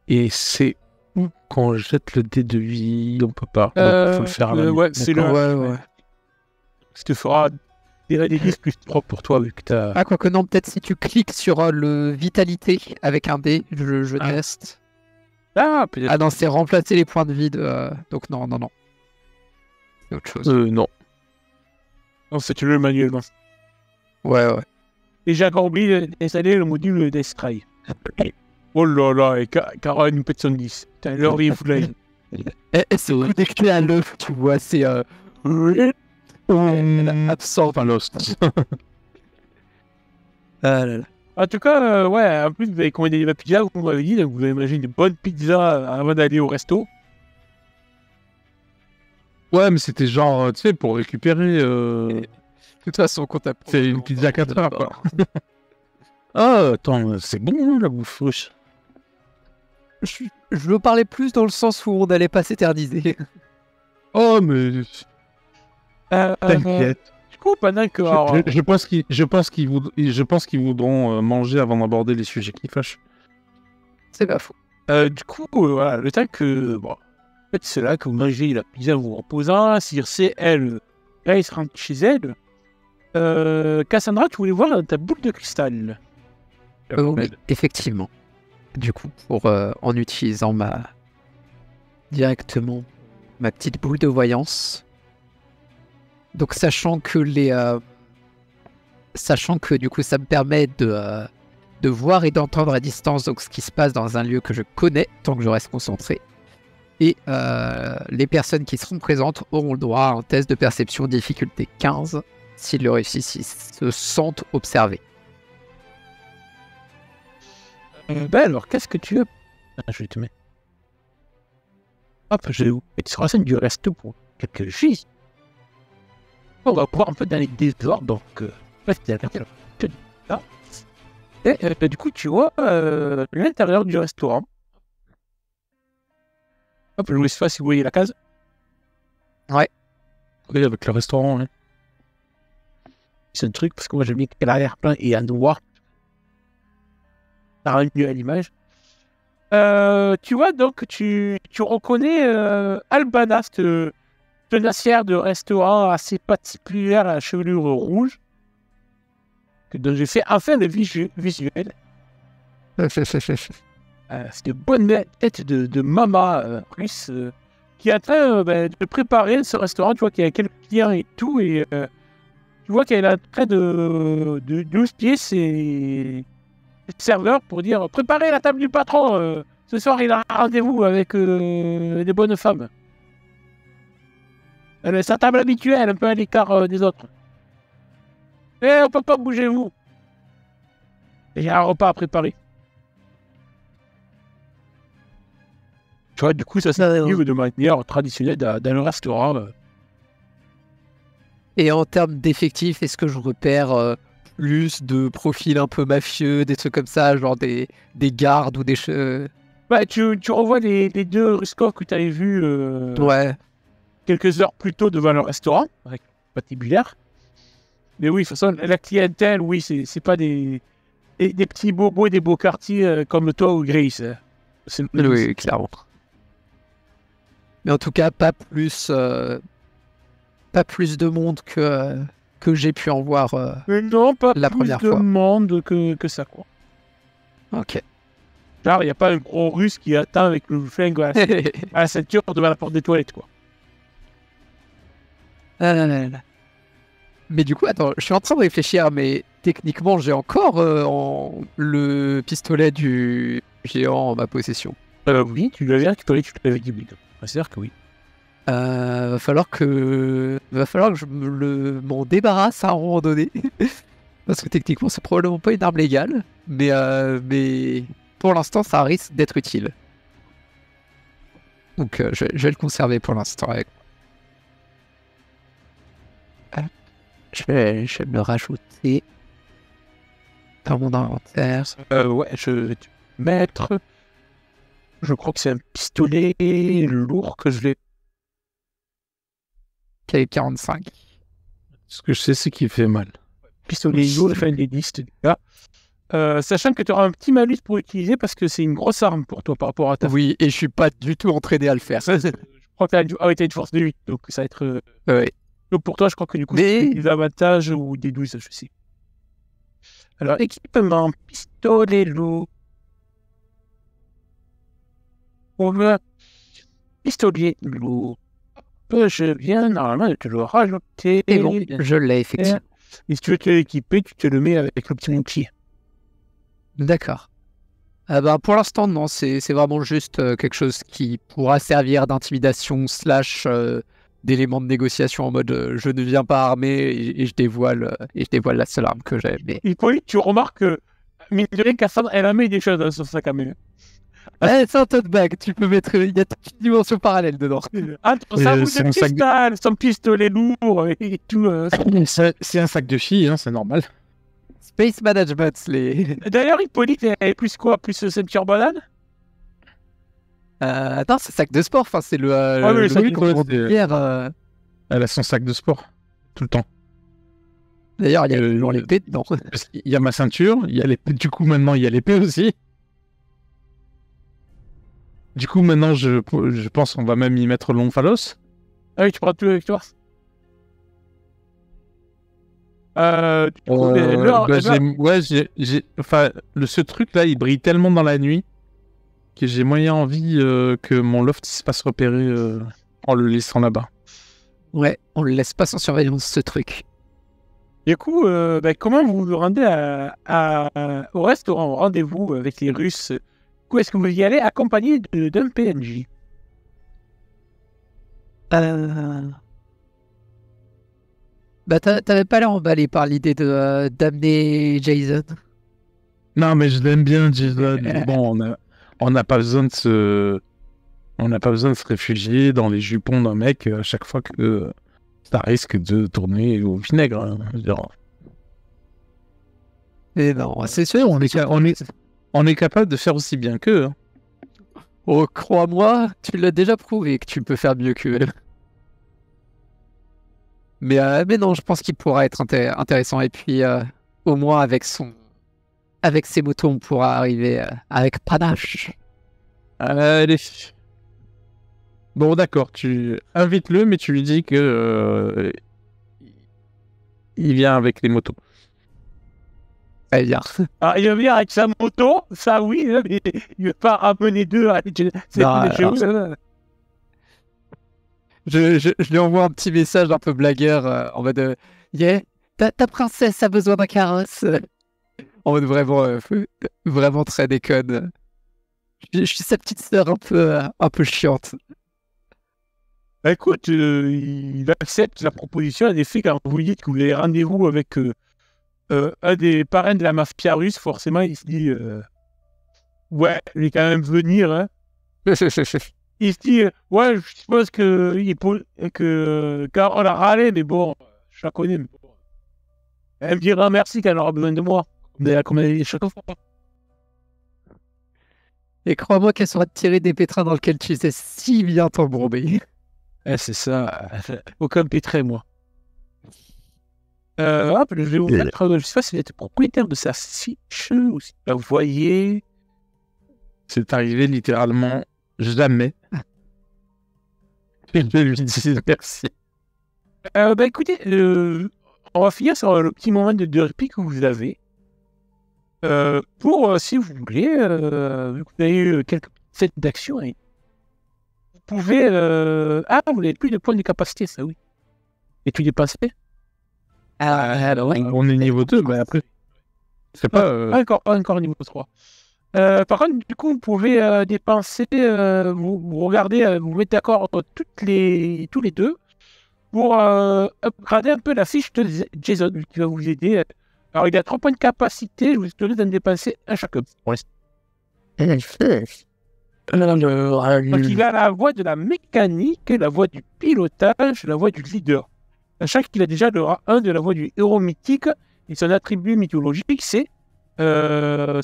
S2: Et c'est où qu'on jette le dé de vie? On peut pas. Il faut le faire à la main.
S1: Ouais, c'est le.
S2: D'accord.
S4: ouais.
S1: Ça te fera des 10 plus 3 pour toi, vu que t'as.
S4: Ah, quoique non, peut-être si tu cliques sur le vitalité avec un dé, je
S1: Ah.
S4: teste.
S1: Ah, peut-être.
S4: Ah non, c'est remplacer les points de vie de. Donc non. C'est autre chose.
S2: Non.
S1: Non, faites-le manuellement.
S4: Ouais.
S1: Et j'ai encore oublié d'installer le module d'Estray. Oh là là, et Cara nous pète son 10. Putain, leur vie foulaille.
S4: Et c'est connecté à l'œuf, tu vois, c'est. Elle absorbe.
S2: Enfin, Lost.
S4: Ah là là.
S1: En tout cas, ouais, en plus, vous avez commandé des pizzas, comme vous m'avez dit, donc vous avez mangé des bonnes pizzas avant d'aller au resto.
S2: Ouais, mais c'était genre, tu sais, pour récupérer.
S4: De toute façon, quand t'as.
S2: C'est une pizza 4 heures, quoi. Ah, attends, c'est bon, la bouffe. wesh.
S4: Je veux parler plus dans le sens où on n'allait pas s'éterniser.
S2: Oh, mais t'inquiète.
S1: Du coup, pendant que.
S2: Je pense qu'ils voudront manger avant d'aborder les sujets qui fâchent.
S4: C'est pas faux.
S1: Du coup, voilà, le temps que. Bon, en fait, c'est là que vous mangez la pizza en vous reposant. Circe, elle, là, il se rentre chez elle. Cassandra, tu voulais voir ta boule de cristal.
S4: Oui, effectivement. Du coup, en utilisant directement ma petite boule de voyance. Donc, sachant que du coup, ça me permet de voir et d'entendre à distance donc ce qui se passe dans un lieu que je connais tant que je reste concentré. Et les personnes qui seront présentes auront le droit à un test de perception difficulté 15. S'ils le réussissent, ils se sentent observés.
S1: Alors, qu'est-ce que tu veux? Je vais te mettre. Hop, je vais vous mettre sur la scène du resto pour quelques filles. On va pouvoir un peu dans les désordres, donc. Là. Et du coup, tu vois l'intérieur du restaurant. Hop, je vous laisse faire si vous voyez la case.
S2: Oui, avec le restaurant, hein.
S1: C'est un truc, parce que moi j'aime bien que l'arrière-plan est en noir. Ça rend mieux à l'image. Tu vois, donc, tu reconnais Albana, cette tenacière de restaurant assez particulière à la chevelure rouge, dont j'ai fait enfin le visuel. C'est une bonne tête de mama russe qui est en train de préparer ce restaurant. Tu vois qu'il y a quelques clients et tout, et tu vois qu'elle est en train de hostier ses serveurs pour dire préparez la table du patron. Ce soir, il a un rendez-vous avec des bonnes femmes. Elle est sa table habituelle, un peu à l'écart des autres. Et on peut pas bouger vous. Et il y a un repas à préparer. Tu vois, du coup, ça s'arrive de manière traditionnelle dans le restaurant.
S4: Et en termes d'effectifs, est-ce que je repère plus de profils un peu mafieux, des trucs comme ça, genre des gardes ou des...
S1: Bah, tu revois les deux Ruskov que tu avais vus.
S4: Ouais.
S1: quelques heures plus tôt devant le restaurant, avec le patibulaire. Mais oui, de toute façon, la clientèle, oui, c'est pas des petits bobos et des beaux quartiers comme toi ou Grace. Hein.
S3: Oui, clairement. Mais en tout cas, pas plus de monde que j'ai pu en voir.
S1: Mais non, pas
S3: la
S1: plus
S3: première
S1: de
S3: fois.
S1: monde que ça, quoi.
S3: Ok.
S1: Genre, il n'y a pas un gros russe qui attend avec le flingue à la ceinture devant la porte des toilettes, quoi.
S3: Ah là là là. Mais du coup, attends, je suis en train de réfléchir, mais techniquement, j'ai encore le pistolet du géant en ma possession.
S1: Oui, tu l'avais récupéré, tu l'avais dit. C'est-à-dire que oui.
S3: Va falloir que je m'en débarrasse à un moment donné. Parce que techniquement, c'est probablement pas une arme légale. Mais pour l'instant, ça risque d'être utile. Donc, je vais le conserver pour l'instant. Je vais me le rajouter dans mon inventaire.
S1: Ouais, je vais te mettre. Je crois que c'est un pistolet lourd que je l'ai.
S3: Calibre 45.
S2: Ce que je sais, c'est qu'il fait mal.
S1: Pistolet lourd, enfin des 10 de dégâts. Sachant que tu auras un petit malus pour utiliser parce que c'est une grosse arme pour toi par rapport à ta.
S3: Oui, et je suis pas du tout entraîné à le faire.
S1: Je crois que t'as une force de 8, donc ça va être.
S3: Ouais.
S1: Donc pour toi, je crois que du coup,
S3: Mais-
S1: c'est des avantages ou des 12, je sais. Alors, équipement, pistolet lourd. On veut pistolet lourd. Je viens normalement de te le rajouter.
S3: Et bon, je l'ai effectivement.
S1: Et si tu veux te l'équiper, tu te le mets avec le petit outil.
S3: D'accord. Pour l'instant, non, c'est vraiment juste quelque chose qui pourra servir d'intimidation / d'élément de négociation en mode je ne viens pas armé et je dévoile la seule arme que j'ai. Mais...
S1: Et puis, tu remarques que, mine de rien, Cassandre, elle a mis des choses dans son sac à main.
S3: c'est un tote bag, tu peux mettre. Il y a toute une dimension parallèle dedans.
S1: Entre sa boule
S2: c'est
S1: de
S2: un sac de-
S1: cristal, son pistolet lourd et tout.
S2: C'est un sac de filles, hein, c'est normal.
S3: Space Management, les.
S1: D'ailleurs, Hippolyte, elle est plus quoi? Plus ceinture banane?
S3: Attends, c'est sac de sport, enfin, c'est le.
S1: oui, le
S3: le
S1: sac de
S3: truc
S2: sport,
S3: de
S2: c'est-
S3: bière,
S2: Elle a son sac de sport, tout le temps.
S3: D'ailleurs, il y a
S2: Euh,
S3: toujours l'épée dedans.
S2: Parce qu'il y a ma ceinture, il y a l'épée. Du coup, maintenant, il y a l'épée aussi. Du coup, maintenant, je pense qu'on va même y mettre l'omphalos.
S1: Ah oui, tu prends tout avec toi. Du coup,
S2: Enfin, ce truc-là, il brille tellement dans la nuit que j'ai moyen envie que mon loft se passe repérer en le laissant là-bas.
S3: Ouais, on le laisse pas sans surveillance, ce truc.
S1: Du coup, comment vous vous rendez au restaurant, au rendez-vous avec les Russes? Du coup, est-ce que vous y allez accompagné d'un PNJ?
S3: T'avais pas l'air emballé par l'idée de d'amener Jason.
S2: Non, mais je l'aime bien, Jason. Bon, on n'a pas besoin de on n'a pas besoin de se réfugier dans les jupons d'un mec à chaque fois que ça risque de tourner au vinaigre. Hein. Je veux dire,
S3: Et non, c'est
S2: sûr, on est capable de faire aussi bien qu'eux. Hein.
S3: Oh, crois-moi, tu l'as déjà prouvé que tu peux faire mieux qu'eux. Mais non, je pense qu'il pourra être intéressant. Et puis, au moins, avec ses motos, on pourra arriver avec panache.
S2: Allez. Bon, d'accord, tu invites-le, mais tu lui dis que il vient avec les motos.
S3: Très bien.
S1: Alors, il va venir avec sa moto, ça oui, hein, mais il ne veut pas ramener deux.
S3: Je lui envoie un petit message un peu blagueur en mode yeah, ta princesse a besoin d'un carrosse. En mode vraiment très déconne. Je suis sa petite sœur un peu chiante.
S1: Bah, écoute, il accepte la proposition. En effet, quand vous lui dites que vous avez rendez-vous avec un des parrains de la mafia russe, forcément, il se dit ouais, je vais quand même venir. Hein. Il se dit ouais, je suppose que Carole a râlé, mais bon, je la connais. Mais bon. Elle me dira merci quand elle aura besoin de moi. Comme elle dit chaque fois.
S3: Et crois-moi qu'elle saura te tirer des pétrins dans lesquels tu sais si bien t'embourber.
S1: C'est ça. Aucun pétrait, moi. Hop, je vais vous mettre, je sais pas si vous êtes propriétaire de sa fiche ou si vous voyez.
S2: C'est arrivé littéralement jamais. Je lui dis merci.
S1: Écoutez, on va finir sur le petit moment de répit que vous avez. Pour, si vous voulez, vu que vous avez eu quelques sets d'action, hein, vous pouvez... vous n'avez plus de points de capacité, ça oui. Et tu dépensé
S2: On est niveau 2, mais après... C'est pas...
S1: Encore niveau 3. Par contre, du coup, vous pouvez dépenser... vous regardez, vous mettez d'accord entre tous les deux pour upgrader un peu la fiche de Jason, qui va vous aider. Alors, il a 3 points de capacité, je vous donne d'en dépenser un chacun. Donc, il a la voix de la mécanique, la voix du pilotage, la voix du leader. Sachant qu'il a déjà le rang 1 de la voix du héros mythique, et son attribut mythologique, c'est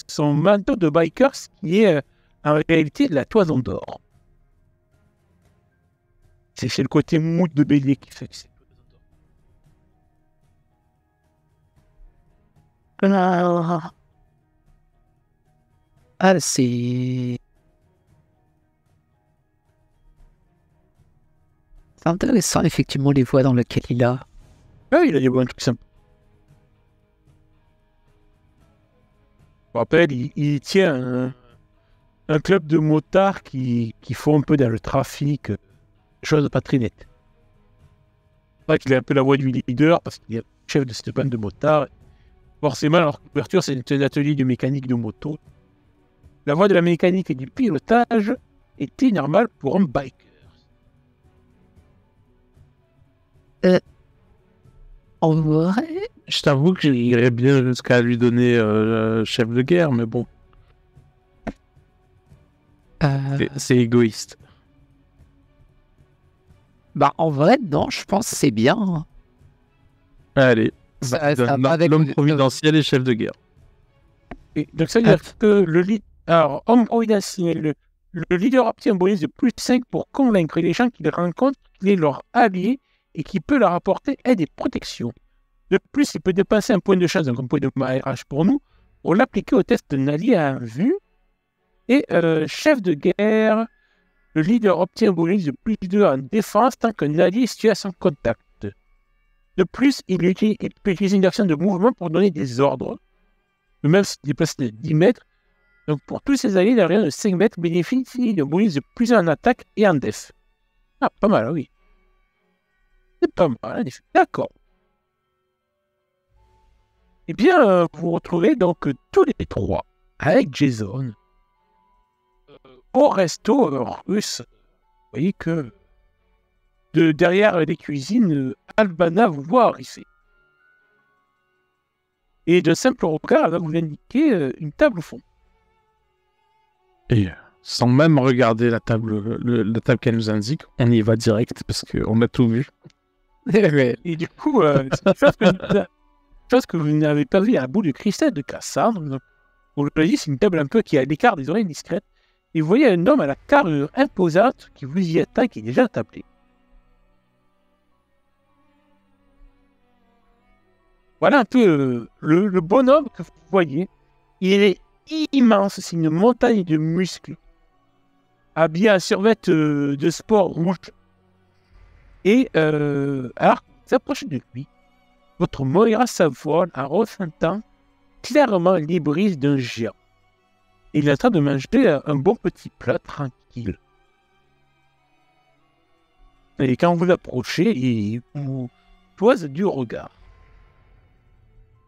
S1: son manteau de bikers, qui est en réalité la toison d'or. C'est le côté mou de bélier qui fait que c'est.
S4: C'est intéressant, effectivement, les voies dans lesquelles il a.
S1: Il a des bons trucs sympas. Je me rappelle, il tient un club de motards qui font un peu dans le trafic, chose pas très nette. C'est vrai qu'il a un peu la voix du leader parce qu'il est chef de cette bande de motards. Forcément, leur couverture, c'est un atelier de mécanique de moto. La voie de la mécanique et du pilotage était normale pour un biker.
S4: En vrai,
S2: Je t'avoue que j'irais bien jusqu'à lui donner chef de guerre, mais bon, c'est égoïste.
S4: en vrai, non, je pense que c'est bien.
S2: Allez,
S4: Ça va avec
S2: l'homme
S4: le-
S2: providentiel et chef de guerre.
S1: Et donc ça veut dire que le leader... Alors, homme providentiel, le leader obtient un bonus de plus 5 pour convaincre les gens qu'il rencontre qu'il est leur allié et qui peut leur apporter aide et protection. De plus, il peut dépenser un point de chance, donc un point de RH pour nous, pour l'appliquer au test d'un allié à vue. Et chef de guerre, le leader obtient un bonus de plus 2 en défense tant qu'un allié est situé à son contact. De plus, il peut utiliser une action de mouvement pour donner des ordres, même s'il déplace de 10 mètres. Donc pour tous ces alliés d'un rayon de 5 mètres, bénéficie d'un bonus de plus 1 en attaque et en def. Ah, pas mal, oui. C'est pas mal, en effet. D'accord. Eh bien, vous retrouvez donc tous les 3 avec Jason au resto russe. Vous voyez que derrière les cuisines, Albana vous voit arriver. Et de simple regard, elle va vous indiquer une table au fond.
S2: Et sans même regarder la table, la table qu'elle nous indique, on y va direct parce qu'on a tout vu.
S1: Et du coup, c'est une chose que vous n'avez pas vu à bout de cristal de Cassandre. Donc, on le dit, c'est une table un peu qui est à l'écart des oreilles discrètes. Et vous voyez un homme à la carrure imposante qui vous y attend, qui est déjà tablé. Voilà un peu le bonhomme que vous voyez. Il est immense, c'est une montagne de muscles, habillé en survêt de sport rouge. Et alors que vous approchez de lui, votre Moira s'avole en ressentant clairement les brises d'un géant. Il est en train de manger un bon petit plat tranquille. Et quand vous approchez, il vous pose du regard.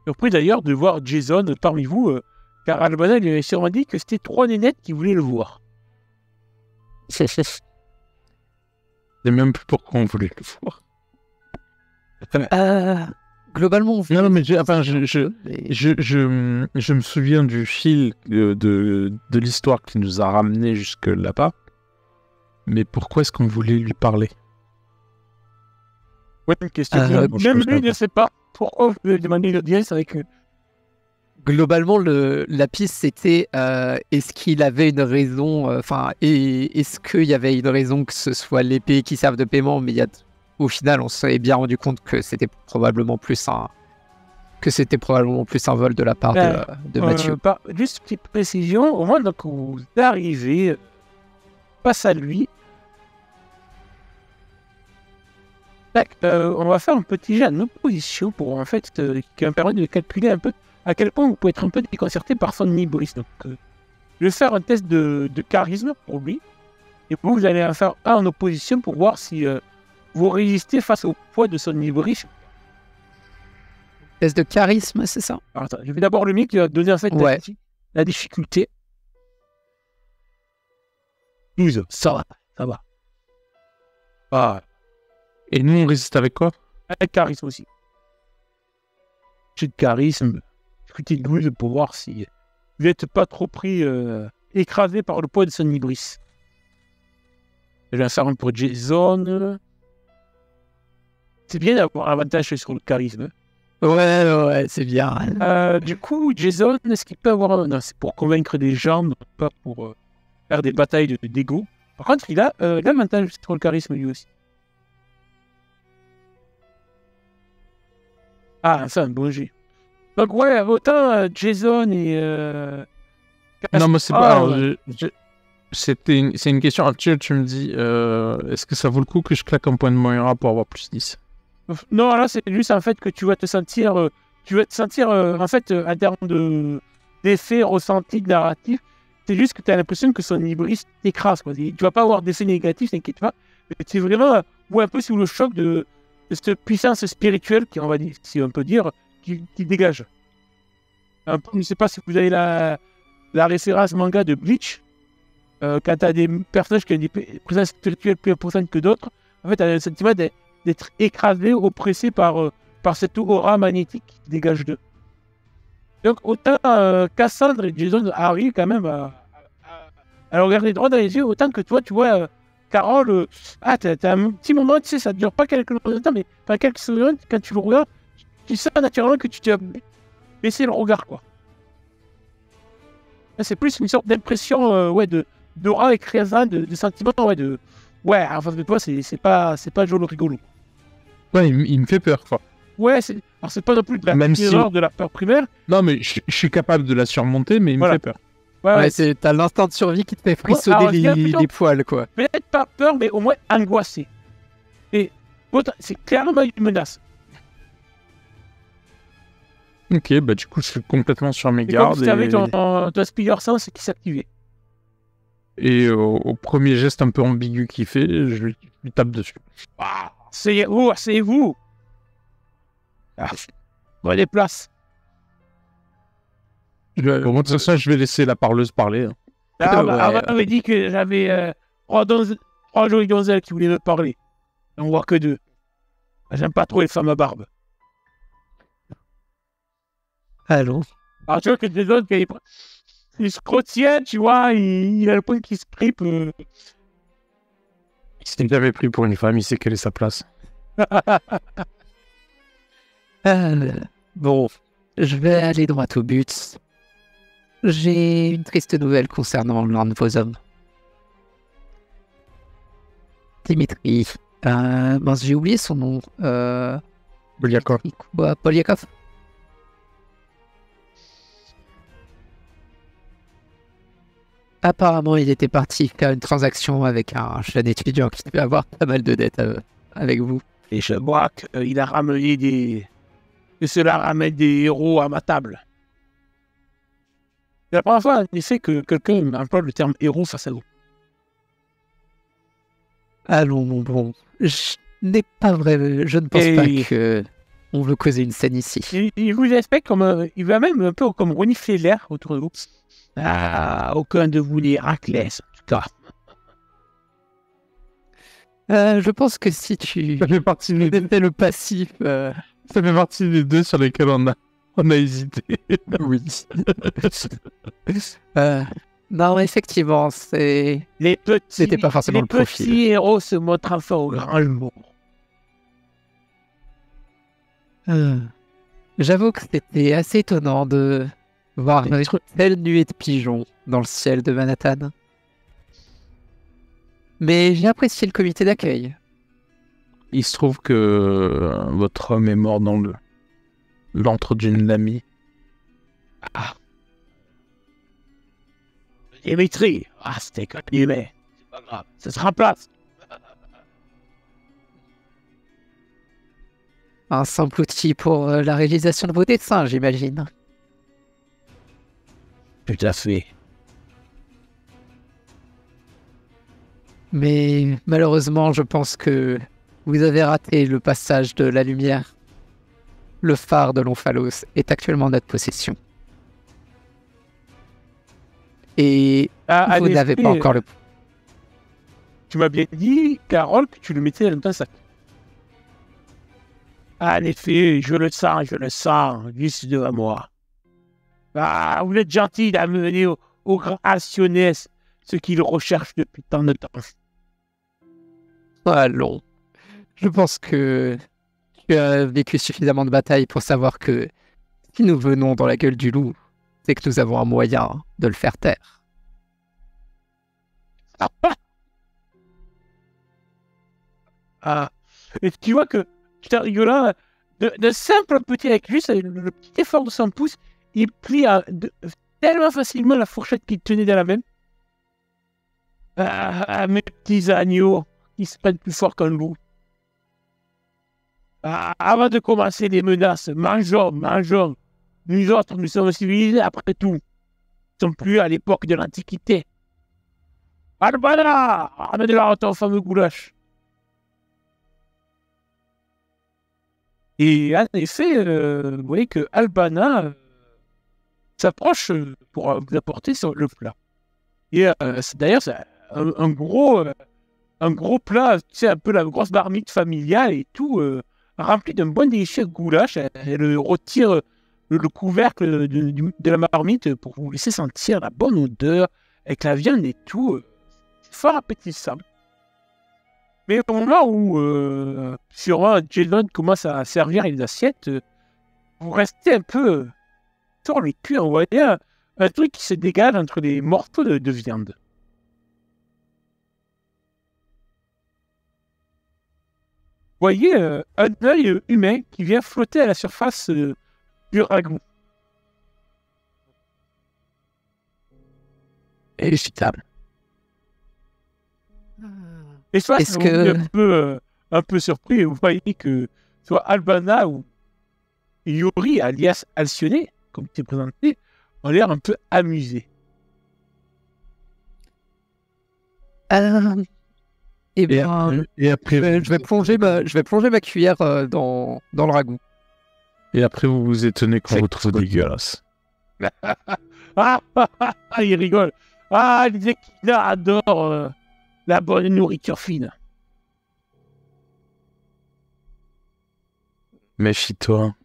S1: Surpris d'ailleurs de voir Jason parmi vous, car Albana lui avait sûrement dit que c'était 3 nénettes qui voulaient le voir.
S2: Je sais même plus pourquoi on voulait le voir.
S4: Globalement,
S2: Non, mais je me souviens du fil de l'histoire qui nous a ramenés jusque là-bas. Mais pourquoi est-ce qu'on voulait lui parler?
S1: Ouais, une question. Même lui ne sait pas pourquoi vous avez demandé l'audience avec
S3: globalement, la piste, c'était est-ce qu'il avait une raison, est-ce qu'il y avait une raison que ce soit l'épée qui serve de paiement, mais au final, on s'est bien rendu compte que c'était probablement plus un vol de la part de Mathieu.
S1: Juste une petite précision, au moins, donc, vous arrivez face à lui. On va faire un petit jet en opposition pour, en fait, qui va me permettre de calculer un peu à quel point vous pouvez être un peu déconcerté par son hybris. Donc, je vais faire un test de charisme pour lui. Et vous allez en faire un en opposition pour voir si vous résistez face au poids de son hybris.
S3: Test de charisme, c'est ça?
S1: Alors, attends, je vais d'abord le mien qui va donner en fait la difficulté. 12, ça va. Ah.
S2: Et nous, on résiste avec quoi?
S1: Avec charisme aussi. J'ai de charisme. Difficulté de 12 pour voir si vous n'êtes pas trop pris, écrasé par le poids de son hybris. Je vais en faire un pour Jason. C'est bien d'avoir un avantage sur le charisme.
S3: Ouais, c'est bien.
S1: Du coup, Jason, est-ce qu'il peut avoir... Non, c'est pour convaincre des gens, pas pour faire des batailles d'ego. Par contre, il a l'avantage sur le charisme lui aussi. Ah, ça, un bon jet. Donc, ouais, autant Jason et...
S2: Non, mais c'est pas... C'est une question. Actuelle, tu me dis, est-ce que ça vaut le coup que je claque un point de Moira pour avoir plus 10?
S1: Non, là, c'est juste en fait que tu vas te sentir... en fait, en termes d'effet ressenti narratif, c'est juste que tu as l'impression que son hybris t'écrase, quoi. Tu vas pas avoir d'effet négatif, t'inquiète pas. Mais c'est vraiment un peu sous le choc de cette puissance spirituelle, on va dire, si on peut dire, qui dégage. Un peu, je ne sais pas si vous avez la référence manga de Bleach. Quand tu as des personnages qui ont des présences spirituelles plus importantes que d'autres, en fait, tu as le sentiment d'être écrasé, oppressé par cette aura magnétique qui dégage d'eux. Donc, autant Cassandre et Jason arrivent quand même à le regarder droit dans les yeux, autant que toi, tu vois, Carole, t'as un petit moment, tu sais, ça ne dure pas quelques temps, mais pas quelques secondes, quand tu le regardes, tu sens naturellement que tu t'es baissé le regard, quoi. Là, c'est plus une sorte d'impression, d'aura écrasante, de sentiment, en face de toi, c'est pas joli rigolo.
S2: Ouais, il me fait peur, quoi.
S1: Ouais, alors c'est pas non plus de la terreur, de la peur primaire.
S2: Non, mais je suis capable de la surmonter, mais il me fait peur.
S3: Ouais, t'as l'instinct de survie qui te fait frissonner les poils, quoi.
S1: Peut-être pas peur, mais au moins angoissé. Et c'est clairement une menace.
S2: Ok, bah du coup, je suis complètement sur mes gardes.
S1: Comme si t'avais ton Spider Sense qui s'activait.
S2: Et au premier geste un peu ambigu qu'il fait, je lui tape dessus.
S1: Ah, asseyez-vous. Prenez place.
S2: Bon, de toute façon, je vais laisser la parleuse parler.
S1: On m'avait dit que j'avais 3 jolies donzelles qui voulaient me parler. On voit que 2. J'aime pas trop les femmes à barbe.
S3: Allons.
S1: Alors tu vois que des autres, il se retient, tu vois, il a le point qui se tripe.
S2: Il s'est jamais pris pour une femme, il sait quelle est sa place.
S4: Bon, je vais aller droit au but. J'ai une triste nouvelle concernant l'un de vos hommes. Dimitri. J'ai oublié son nom.
S2: Polyakov.
S4: Polyakov. Apparemment, il était parti faire une transaction avec un jeune étudiant qui devait avoir pas mal de dettes avec vous.
S1: Et je vois qu'il a ramené que cela ramène des héros à ma table. C'est la première fois, en effet, que quelqu'un emploie le terme héros face à vous.
S4: Allons, bon. Je ne pense pas que on veut causer une scène ici.
S1: Il vous respecte comme... il va même un peu comme renifler l'air autour de vous. Ah, aucun de vous n'est Héraclès, en tout cas.
S4: Je pense que si tu...
S2: Ça fait partie
S4: le passif...
S2: Ça fait partie des deux sur lesquels on a hésité.
S4: Oui. Non, effectivement, c'était pas forcément le profil.
S1: Les petits héros se montrent enfin au grand jour.
S4: J'avoue que c'était assez étonnant de
S3: voir une telle nuée de pigeons dans le ciel de Manhattan. Mais j'ai apprécié le comité d'accueil.
S2: Il se trouve que votre homme est mort dans l'antre d'une lamie.
S1: Dimitri, c'était qu'un humain. C'est pas grave, ça se remplace.
S4: Un simple outil pour la réalisation de vos dessins, j'imagine.
S1: Tout à fait.
S4: Mais malheureusement, je pense que vous avez raté le passage de la lumière. Le phare de l'Omphalos est actuellement en notre possession. Et vous n'avez pas encore le...
S1: Tu m'as bien dit, Carole, que tu le mettais dans ton sac. En effet, je le sens, juste devant moi. Vous êtes gentil d'amener au grand Alcionès ce qu'il recherche depuis tant de temps.
S3: Allons. Je pense que tu as vécu suffisamment de batailles pour savoir que si nous venons dans la gueule du loup, c'est que nous avons un moyen de le faire taire.
S1: Et tu vois que, putain, rigolant, de simple petit, avec juste le petit effort de son pouce, il plie tellement facilement la fourchette qu'il tenait dans la main. Mes petits agneaux, qui se prennent plus fort qu'un loup. Avant de commencer les menaces, mangeons. Nous autres, nous sommes civilisés après tout. Nous ne sommes plus à l'époque de l'Antiquité. Albana, ramène-la ton fameux goulash. Et en effet, vous voyez que Albana s'approche pour vous apporter sur le plat. Et d'ailleurs, c'est un gros plat, tu sais, un peu la grosse marmite familiale et tout, rempli d'un bon délicieux goulash. Elle retire le couvercle de la marmite pour vous laisser sentir la bonne odeur avec la viande et tout. C'est fort appétissant. Mais au moment où sûrement Jason commence à servir les assiettes, vous restez un peu sur le cul. Vous voyez un truc qui se dégage entre les morceaux de viande. Vous voyez un œil humain qui vient flotter à la surface du ragoût. Excitable. Et soit
S4: Est-ce que...
S1: un peu surpris, vous voyez que soit Albana ou Yori, alias Alcyone, comme tu es présenté, ont l'air un peu amusés.
S3: Et après, je vais plonger ma cuillère dans le ragoût.
S2: Et après, vous vous étonnez quand vous trouvez dégueulasse.
S1: Il rigole. Les Equina adorent la bonne nourriture fine.
S2: Méfie-toi.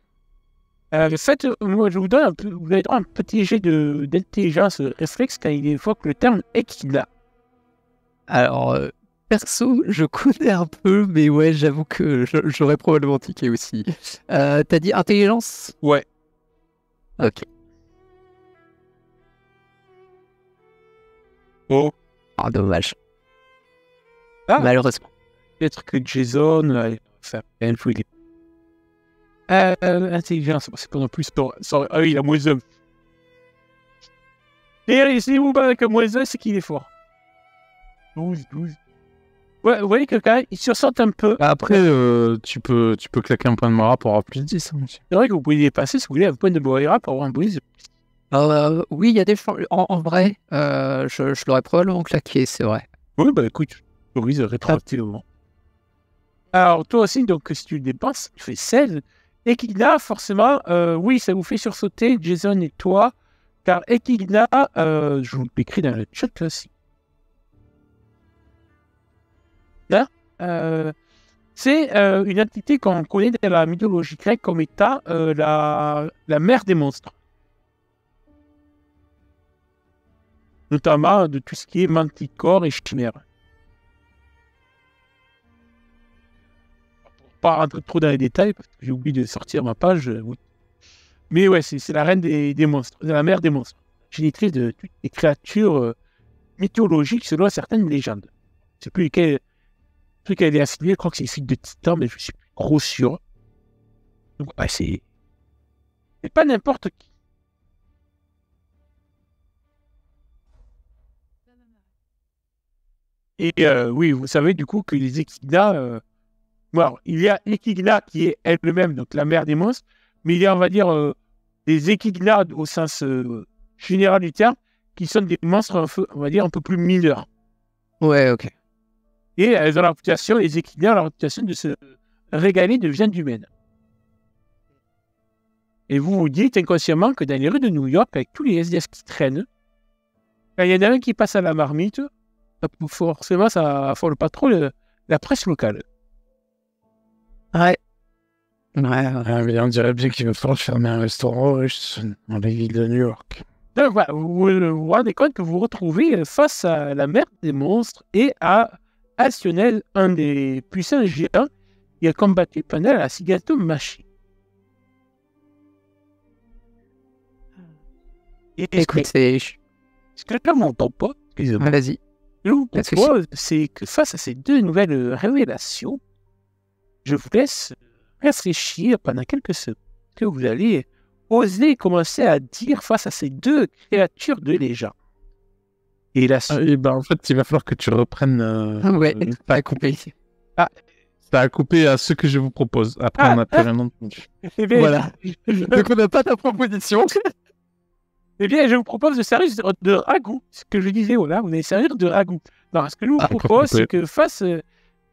S1: Moi, je vous donne vous allez droit un petit jet d'intelligence réflexe quand il évoque le terme Equina.
S3: Alors, perso, je connais un peu, mais ouais, j'avoue que j'aurais probablement tiqué aussi. T'as dit intelligence?
S1: Ouais.
S3: Ok.
S1: Oh.
S3: Ah, dommage.
S1: Malheureusement. Peut-être que Jason fait un peu intelligence, c'est pas non plus il a moins 1. Et si vous parlez que moins 1, c'est qu'il est fort. 12. Ouais, vous voyez que quand même, il sursaute un peu.
S2: Après, tu peux claquer un point de Moira pour avoir plus 10. Hein,
S1: c'est vrai que vous pouvez dépasser si vous voulez un point de Moira pour avoir un bonus.
S3: Oui, il y a des chances. En vrai, je l'aurais probablement claqué, c'est vrai.
S1: Oui, bah écoute, je autorise rétroactivement. Alors, toi aussi, donc, si tu le dépenses, tu fais 16. Equigna, forcément, oui, ça vous fait sursauter, Jason et toi, car Equigna, je vous l'écris dans le chat là aussi. Là, c'est une entité qu'on connaît dans la mythologie grecque comme étant la mère des monstres. Notamment de tout ce qui est manticore et chimère. Pour pas rentrer trop dans les détails, parce que j'ai oublié de sortir ma page. Oui. Mais ouais, c'est la reine des monstres, c'est la mère des monstres. Génitrice de toutes les créatures mythologiques selon certaines légendes. Je sais plus lequel elle est affiliée, je crois que c'est fille de Titan, mais je suis plus trop sûr. Donc, ouais, c'est pas n'importe qui. Et oui, vous savez du coup que les Echidnas, bon, il y a Echidna qui est elle-même, donc la mère des monstres, mais il y a, on va dire, des Echidnas au sens général du terme, qui sont des monstres, on va dire, un peu plus mineurs.
S3: Ouais, ok.
S1: Et elles ont la réputation, les Echidnas ont la réputation de se régaler de viande humaine. Et vous vous dites inconsciemment que dans les rues de New York, avec tous les SDF qui traînent, quand il y en a un qui passe à la marmite, forcément, ça affole pas trop la presse locale.
S3: Ouais.
S2: Ah, mais on dirait bien qu'il va falloir fermer un restaurant russe dans la ville de New York.
S1: Donc voilà, vous vous rendez compte que vous vous retrouvez face à la mère des monstres et à Alcyonel, un des puissants géants qui a combattu pendant la Sigatomachi. Et
S3: Écoutez,
S1: ce que je m'entends pas, excusez-moi,
S3: vas-y.
S1: je vous
S3: Pas de
S1: propose, c'est que face à ces deux nouvelles révélations, je vous laisse réfléchir pendant quelques secondes que vous allez oser commencer à dire face à ces deux créatures de légende. Et la suite.
S2: Et ben, en fait, il va falloir que tu reprennes.
S3: Ouais, ça a coupé.
S2: Ça a coupé à ce que je vous propose. Après, on n'a plus rien entendu.
S1: Eh bien,
S3: Voilà. Donc on n'a pas ta proposition.
S1: eh bien, je vous propose de servir de ragoût. Ce que je disais, voilà, vous allez servir de ragoût. Non, ce que je vous propose, c'est que face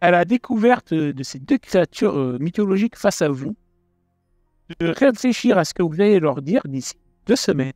S1: à la découverte de ces deux créatures mythologiques face à vous, de réfléchir à ce que vous allez leur dire d'ici 2 semaines.